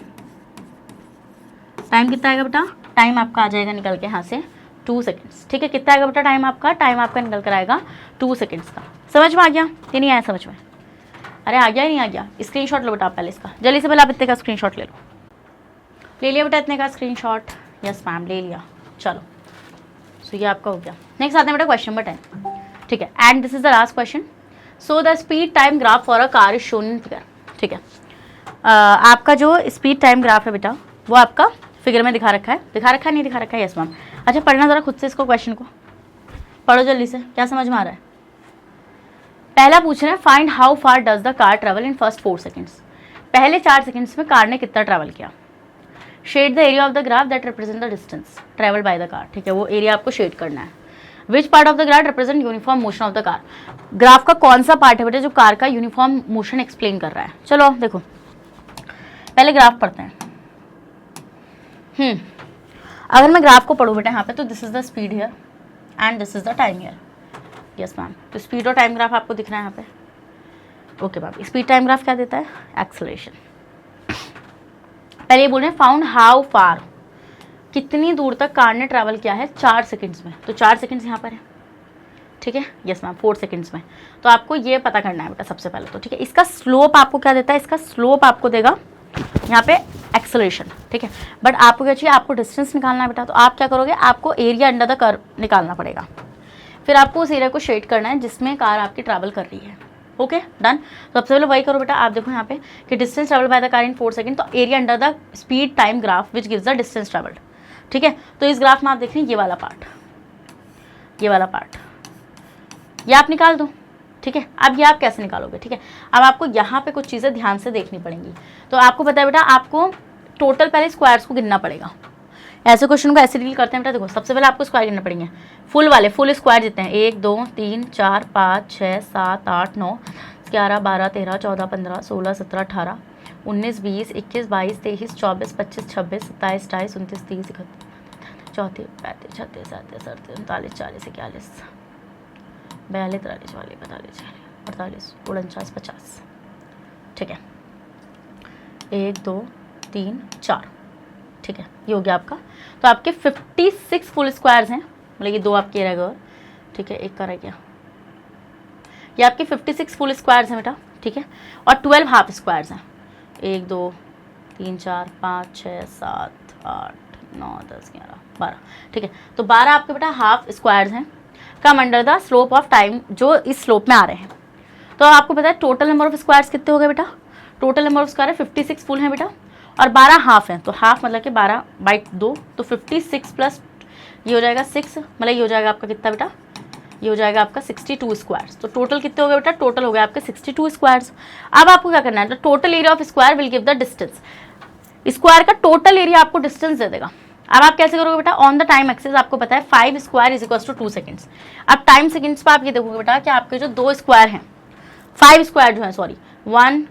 टाइम कितना आएगा बेटा, टाइम आपका आ जाएगा निकल के यहाँ से 2 सेकेंड्स। ठीक है, कितना आएगा बेटा टाइम आपका निकल कर आएगा 2 सेकेंड्स का। समझ में आ गया कि नहीं आया समझ में, अरे आ गया ही नहीं आ गया, स्क्रीनशॉट लो बेटा आप पहले इसका, जल्दी से पहले आप इतने का स्क्रीनशॉट ले लो। ले लिया बेटा इतने का स्क्रीनशॉट, यस मैम ले लिया, चलो सो ये आपका हो गया। नेक्स्ट आते हैं बेटा क्वेश्चन नंबर 10। ठीक है, and this is the last question. So the speed time graph for a car is shown in figure. ठीक है, आपका जो स्पीड टाइम ग्राफ है बेटा वो आपका फिगर में दिखा रखा है, नहीं दिखा रखा है, यस मैम। अच्छा पढ़ना जरा खुद से इसको, क्वेश्चन को पढ़ो जल्दी से, क्या समझ में आ रहा है। पहला पूछ रहे हैं find how far does the car travel in first 4 seconds. पहले 4 सेकेंड्स में कार ने कितना ट्रैवल किया। Shade the area of the graph that represent the distance travel by the car. ठीक है, वो एरिया आपको शेड करना है। Which part of the graph represent uniform motion of the car. Graph का कौन सा पार्ट है बेटा जो कार का यूनिफॉर्म मोशन एक्सप्लेन कर रहा है। चलो देखो पहले ग्राफ पढ़ते हैं। अगर मैं ग्राफ को पढ़ूँ बेटा यहाँ पे, तो this is the speed here and this is the time here. Yes ma'am, तो स्पीड और टाइम ग्राफ आपको दिख रहा है यहाँ पे। Okay ma'am, speed time graph क्या देता है, एक्सेलरेशन। पहले ये बोल रहे हैं फाउंड हाउ फार, कितनी दूर तक कार ने ट्रैवल किया है 4 सेकंड्स में। तो 4 सेकंड्स यहाँ पर है, ठीक है, यस मैम 4 सेकंड्स में। तो आपको ये पता करना है बेटा सबसे पहले तो। ठीक है, इसका स्लोप आपको क्या देता है, इसका स्लोप आपको देगा यहाँ पे एक्सेलरेशन। ठीक है, बट आपको क्या चाहिए, आपको डिस्टेंस निकालना है बेटा। तो आप क्या करोगे, आपको एरिया अंडर द कर्व निकालना पड़ेगा, फिर आपको उस एरिया को शेड करना है जिसमें कार आपकी ट्रैवल कर रही है। Okay done. तो सबसे पहले वही करो बेटा। आप देखो यहाँ पे कि distance travel by the car in 4 second, तो area under the speed time graph which gives the distance travelled. ठीक है, तो इस ग्राफ में आप देख रहे हैं ये वाला पार्ट, ये आप निकाल दो। ठीक है, अब ये आप कैसे निकालोगे। ठीक है, अब आपको यहाँ पे कुछ चीज़ें ध्यान से देखनी पड़ेंगी। तो आपको पता है बेटा, आपको टोटल पहले स्क्वायर्स को गिनना पड़ेगा। ऐसे क्वेश्चन को ऐसे डील करते हैं बेटा। देखो सबसे पहले आपको स्क्वायर गिनने पड़ेंगे, फुल स्क्वायर जितने हैं 1 2 3 4 5 6 7 8 9 11 12 13 14 15 16 17 18 19 20 21 22 23 24 25 26 27 28 29 30 31 34 35 36 37 38 39 40 41 42 43 44 45 46 48 49 50। ठीक है, 1 2 3 4। ठीक है, ये हो गया आपका। तो आपके 56 फुल स्क्वायर्स हैं, मतलब ये 2 आपके रह गए। ठीक है, एक का रह गया। ये आपके 56 फुल स्क्वायर्स हैं बेटा। ठीक है, और 12 हाफ स्क्वायर्स हैं, 1 2 3 4 5 6 7 8 9 10 11 12। ठीक है, तो 12 आपके बेटा हाफ स्क्वायर्स हैं come under the slope of time, जो इस स्लोप में आ रहे हैं। तो आपको पता है टोटल नंबर ऑफ स्क्वायर्स कितने हो गए बेटा, टोटल नंबर ऑफ स्क्वायर है 56 फुल हैं बेटा, और 12 हाफ हैं। तो हाफ मतलब कि 12/2, तो 56 प्लस ये हो जाएगा 6, मतलब ये हो जाएगा आपका कितना बेटा, ये हो जाएगा आपका 62 स्क्वायर्स। तो टोटल कितने हो गए बेटा, टोटल हो गए आपके 62 स्क्वायर्स। अब आपको क्या करना है, तो total area of square will give the distance. Square का टोटल एरिया आपको डिस्टेंस दे देगा। अब आप कैसे करोगे बेटा, ऑन द टाइम एक्सिस आपको पता है 5 square is equal to 2 seconds. अब टाइम सेकेंड्स पर आप ये देखोगे बेटा कि आपके जो 2 स्क्वायर हैं, 5 स्क्वायर जो है, सॉरी 1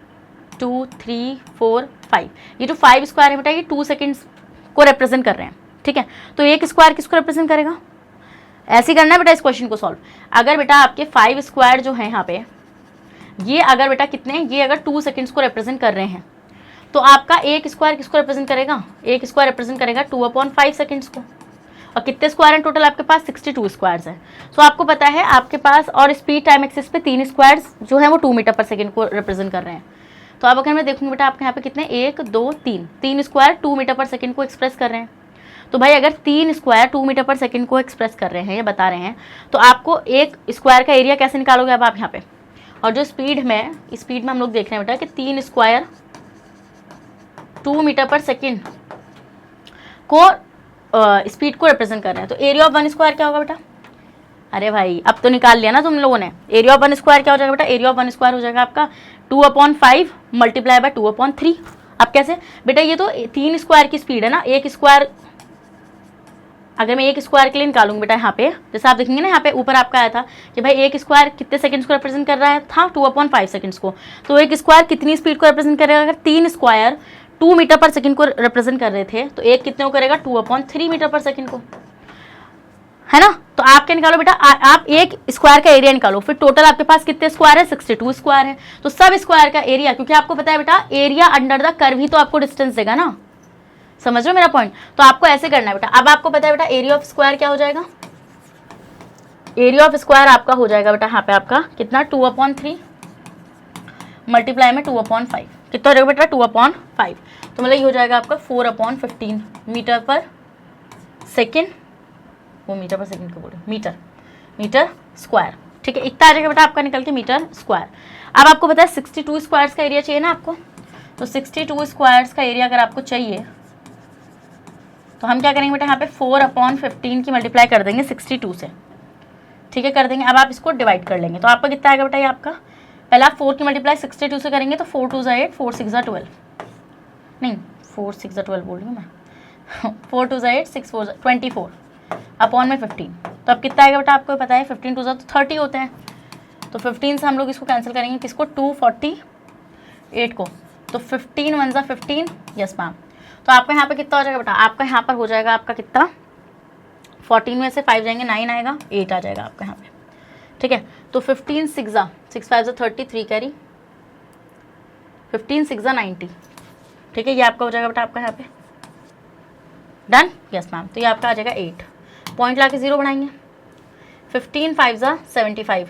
2 3 4 5, ये जो 5 स्क्वायर है बेटा ये 2 सेकेंड्स को रिप्रेजेंट कर रहे हैं। ठीक है, तो एक स्क्वायर किसको रिप्रेजेंट करेगा, ऐसे करना है बेटा इस क्वेश्चन को सॉल्व। अगर बेटा आपके 5 स्क्वायर जो है यहाँ पे, ये अगर बेटा कितने, ये अगर 2 सेकेंड्स को रिप्रेजेंट कर रहे हैं, तो आपका एक स्क्वायर किसको रिप्रेजेंट करेगा, एक स्क्वायर रिप्रेजेंट करेगा 2/5 सेकेंड्स को। और कितने स्क्वायर हैं टोटल आपके पास, 62 स्क्वायर्स हैं। सो आपको पता है आपके पास, और स्पीड टाइम एक्सिस पे 3 स्क्वायर्स जो है वो 2 मीटर पर सेकेंड को रिप्रेजेंट कर रहे हैं। तो अब अगर मैं देखूंगी बेटा आपके यहाँ पे कितने, 1 2 3 स्क्वायर 2 मीटर पर सेकेंड को एक्सप्रेस कर रहे हैं। तो भाई अगर 3 स्क्वायर 2 मीटर पर सेकेंड को एक्सप्रेस कर रहे हैं, ये बता रहे हैं, तो आपको एक स्क्वायर का एरिया कैसे निकालोगे अब आप यहाँ पे। और जो स्पीड में हम लोग देख रहे हैं बेटा कि 3 स्क्वायर 2 मीटर पर सेकेंड को स्पीड को रिप्रेजेंट कर रहे हैं, तो एरिया ऑफ 1 स्क्वायर क्या होगा बेटा? अरे भाई अब तो निकाल लिया ना तुम लोगों ने। एरिया ऑफ 1 स्क्वायर क्या हो जाएगा बेटा? एरिया ऑफ 1 स्क्वायर हो जाएगा आपका 2/5 मल्टीप्लाई बाय 2/3। अब कैसे बेटा? ये तो 3 स्क्वायर की स्पीड है ना, एक स्क्वायर अगर मैं एक स्क्वायर के लिए निकालूंगी बेटा, यहाँ पे जैसे आप देखेंगे ना, यहाँ पे ऊपर आपका आया था कि भाई एक स्क्वायर कितने सेकंड्स को रिप्रेजेंट कर रहा है था? 2/5 सेकंड्स को। तो एक स्क्वायर कितनी स्पीड को रिप्रेजेंट करेगा? अगर 3 स्क्वायर 2 मीटर पर सेकंड को रिप्रेजेंट कर रहे थे, तो एक कितने को करेगा? 2/3 मीटर पर सेकंड को, है ना। तो आप क्या निकालो बेटा? आप एक स्क्वायर का एरिया निकालो, फिर टोटल आपके पास कितने स्क्वायर है? 62 स्क्वायर है। तो सब स्क्वायर का एरिया, क्योंकि आपको पता है बेटा एरिया अंडर द कर्व ही तो आपको डिस्टेंस देगा ना, समझ रहे हो मेरा पॉइंट? तो आपको ऐसे करना है बेटा। अब आपको पता है बेटा एरिया ऑफ स्क्वायर क्या हो जाएगा? एरिया ऑफ स्क्वायर आपका हो जाएगा बेटा यहाँ पे आपका कितना? 2/3 मल्टीप्लाई में 2/5 कितना हो जाएगा बेटा? 2/5। तो मतलब ये हो जाएगा आपका 4/15 मीटर पर सेकेंड, वो मीटर पर सेकंड को बोले मीटर स्क्वायर, ठीक है। इतना आ जाएगा बेटा आपका निकल के मीटर स्क्वायर। अब आपको पता है 62 स्क्वायर्स का एरिया चाहिए ना आपको, तो 62 स्क्वायर्स का एरिया अगर आपको चाहिए तो हम क्या करेंगे बेटा? यहाँ पे 4/15 की मल्टीप्लाई कर देंगे 62 से, ठीक है, कर देंगे। अब आप इसको डिवाइड कर लेंगे तो आपका कितना आएगा बेटा? ये आपका पहले आप 4 की मल्टीप्लाई 62 से करेंगे तो 4 2 8, 4 6 12, नहीं 4 6 12 बोल रही हूँ मैं 4 2 8, 6 4 24 अपॉन में 15। तो अब कितना आएगा बेटा? आपको पता है 15 2 तो 30 होते हैं, तो 15 से हम लोग इसको कैंसिल करेंगे, किसको? 248 को। तो 15 1 15, यस मैम। तो आपका यहाँ पे कितना हो जाएगा बेटा? आपका यहाँ पर हो जाएगा आपका कितना? 14 में से 5 जाएंगे 9 आएगा, 8 आ जाएगा आपका यहाँ पे, ठीक है। तो 15 6 5 33 कैरी, 15 6 90, ठीक है। ये आपका हो जाएगा बेटा आपका यहाँ पे डन, यस मैम। तो ये आपका आ जाएगा 8, पॉइंट ला के 0 बनाएंगे। 15 5 75,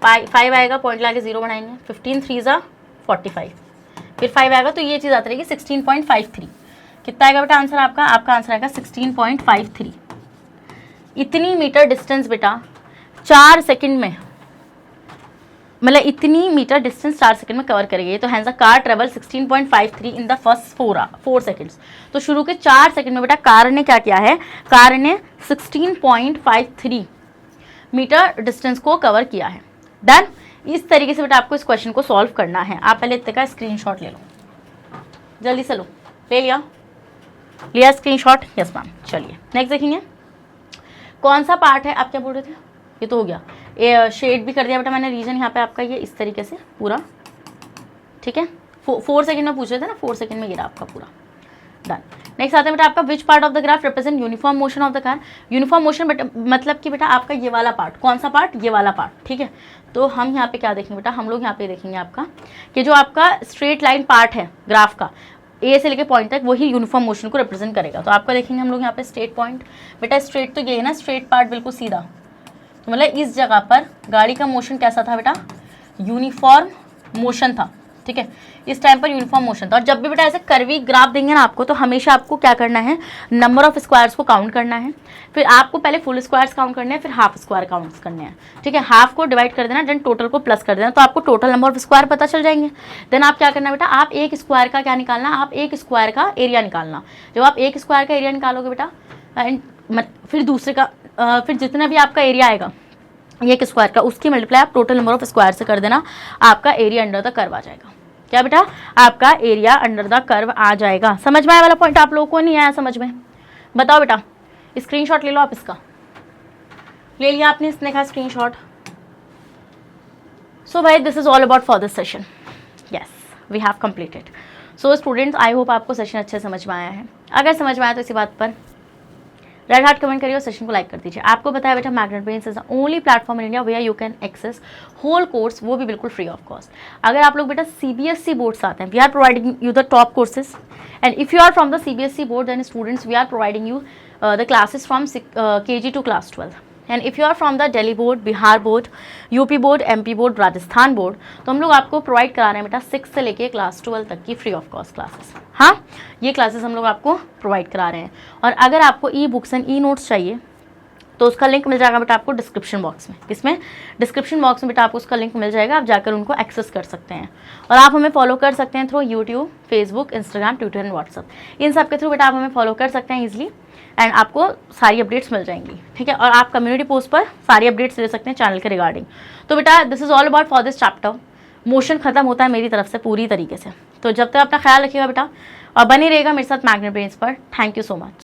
5 आएगा, पॉइंट ला के 0 बनाएंगे। 15 3 45, फिर 5 आएगा, तो ये चीज़ आती रहेगी 16.53। कितना आएगा बेटा आंसर आपका? आपका आंसर आएगा 16.53। इतनी मीटर डिस्टेंस बेटा 4 सेकंड में, मतलब इतनी मीटर डिस्टेंस 4 सेकंड में कवर करेगी। तो hence a car travel 16.53 in the first 4 seconds. तो शुरू के 4 सेकंड में बेटा कार ने क्या किया है? कार ने 16.53 मीटर डिस्टेंस को कवर किया है। डन। इस तरीके से बेटा आपको इस क्वेश्चन को सॉल्व करना है। आप पहले इतने का स्क्रीनशॉट ले लो, जल्दी से लो। ले लिया स्क्रीनशॉट? Yes ma'am. चलिए नेक्स्ट देखेंगे कौन सा पार्ट है। आप क्या बोल रहे थे? ये तो हो गया, ये शेड भी कर दिया बेटा मैंने रीजन यहाँ पे आपका, ये इस तरीके से पूरा, ठीक है। 4 सेकंड में पूछ रहे थे ना, 4 सेकंड में ये रहा आपका पूरा डन। नेक्स्ट आता है बेटा आपका विच part of the graph represent uniform motion of the car. Uniform motion बेटा मतलब कि बेटा आपका ये वाला पार्ट, कौन सा पार्ट? ये वाला पार्ट, ठीक है। तो हम यहाँ पे क्या देखेंगे बेटा? हम लोग यहाँ पे देखेंगे आपका कि जो आपका स्ट्रेट लाइन पार्ट है ग्राफ का, ए से लेके पॉइंट तक, वही यूनिफॉर्म मोशन को रिप्रेजेंट करेगा। तो आपका देखेंगे हम लोग यहाँ पे स्ट्रेट पॉइंट, बेटा स्ट्रेट तो ये है ना, स्ट्रेट पार्ट बिल्कुल सीधा, तो मतलब इस जगह पर गाड़ी का मोशन कैसा था बेटा? यूनिफॉर्म मोशन था, ठीक है। इस टाइम पर यूनिफॉर्म मोशन था। और जब भी बेटा ऐसे कर्वी ग्राफ देंगे ना आपको, तो हमेशा आपको क्या करना है? नंबर ऑफ स्क्वायर्स को काउंट करना है। फिर आपको पहले फुल स्क्वायर्स काउंट करने हैं, फिर हाफ स्क्वायर काउंट करने हैं, ठीक है। हाफ को डिवाइड कर देना, देन टोटल को प्लस कर देना, तो आपको टोटल नंबर ऑफ स्क्वायर पता चल जाएंगे। देन आप क्या करना बेटा? आप एक स्क्वायर का क्या निकालना? आप एक स्क्वायर का एरिया निकालना। जब आप एक स्क्वायर का एरिया निकालोगे बेटा, एंड फिर दूसरे का फिर जितना भी आपका एरिया आएगा एक स्क्वायर का, उसकी मल्टीप्लाई आप टोटल नंबर ऑफ स्क्वायर से कर देना, आपका एरिया अंडर द कर्व आ जाएगा। क्या बेटा? आपका एरिया अंडर द कर्व आ जाएगा। समझ में आया वाला पॉइंट? आप लोगों को नहीं आया समझ में? बताओ बेटा, स्क्रीनशॉट ले लो आप इसका। ले लिया आपने इसने का स्क्रीनशॉट? सो भाई this is all about for this session. Yes, we have completed. So students, I hope आपको सेशन अच्छे समझ में आया है। अगर समझ में आया तो इसी बात पर रेड हार्ट कमेंट करिए और सेशन को लाइक कर दीजिए। आपको बताया बेटा Magnet Brains is the only platform in India where you can access whole course, वो भी बिल्कुल फ्री ऑफ कॉस्ट। अगर आप लोग बेटा CBSE बोर्ड से आते हैं, we are providing you the top courses, and if you are from the CBSE board then students we are providing you the classes from KG to class 12। And if you are from the Delhi board, Bihar board, UP board, MP board, Rajasthan board, तो हम लोग आपको provide करा रहे हैं बेटा 6 से लेके क्लास 12 तक की फ्री ऑफ कॉस्ट क्लासेस। हाँ, ये क्लासेस हम लोग आपको प्रोवाइड करा रहे हैं। और अगर आपको e books and e notes चाहिए तो उसका लिंक मिल जाएगा बेटा आपको डिस्क्रिप्शन बॉक्स में। किसमें? डिस्क्रिप्शन बॉक्स में बेटा आपको उसका लिंक मिल जाएगा, आप जाकर उनको एक्सेस कर सकते हैं। और आप हमें फॉलो कर सकते हैं through YouTube, Facebook, Instagram, Twitter and WhatsApp. इन सब के थ्रू बेटा आप हमें फॉलो कर सकते हैं ईजिली, एंड आपको सारी अपडेट्स मिल जाएंगी, ठीक है। और आप कम्युनिटी पोस्ट पर सारी अपडेट्स ले सकते हैं चैनल के रिगार्डिंग। तो बेटा this is all about for this chapter. Motion खत्म होता है मेरी तरफ से पूरी तरीके से। तो जब तक अपना ख्याल रखिएगा बेटा, और बने रहेगा मेरे साथ मैग्नेट ब्रेन्स पर। Thank you so much.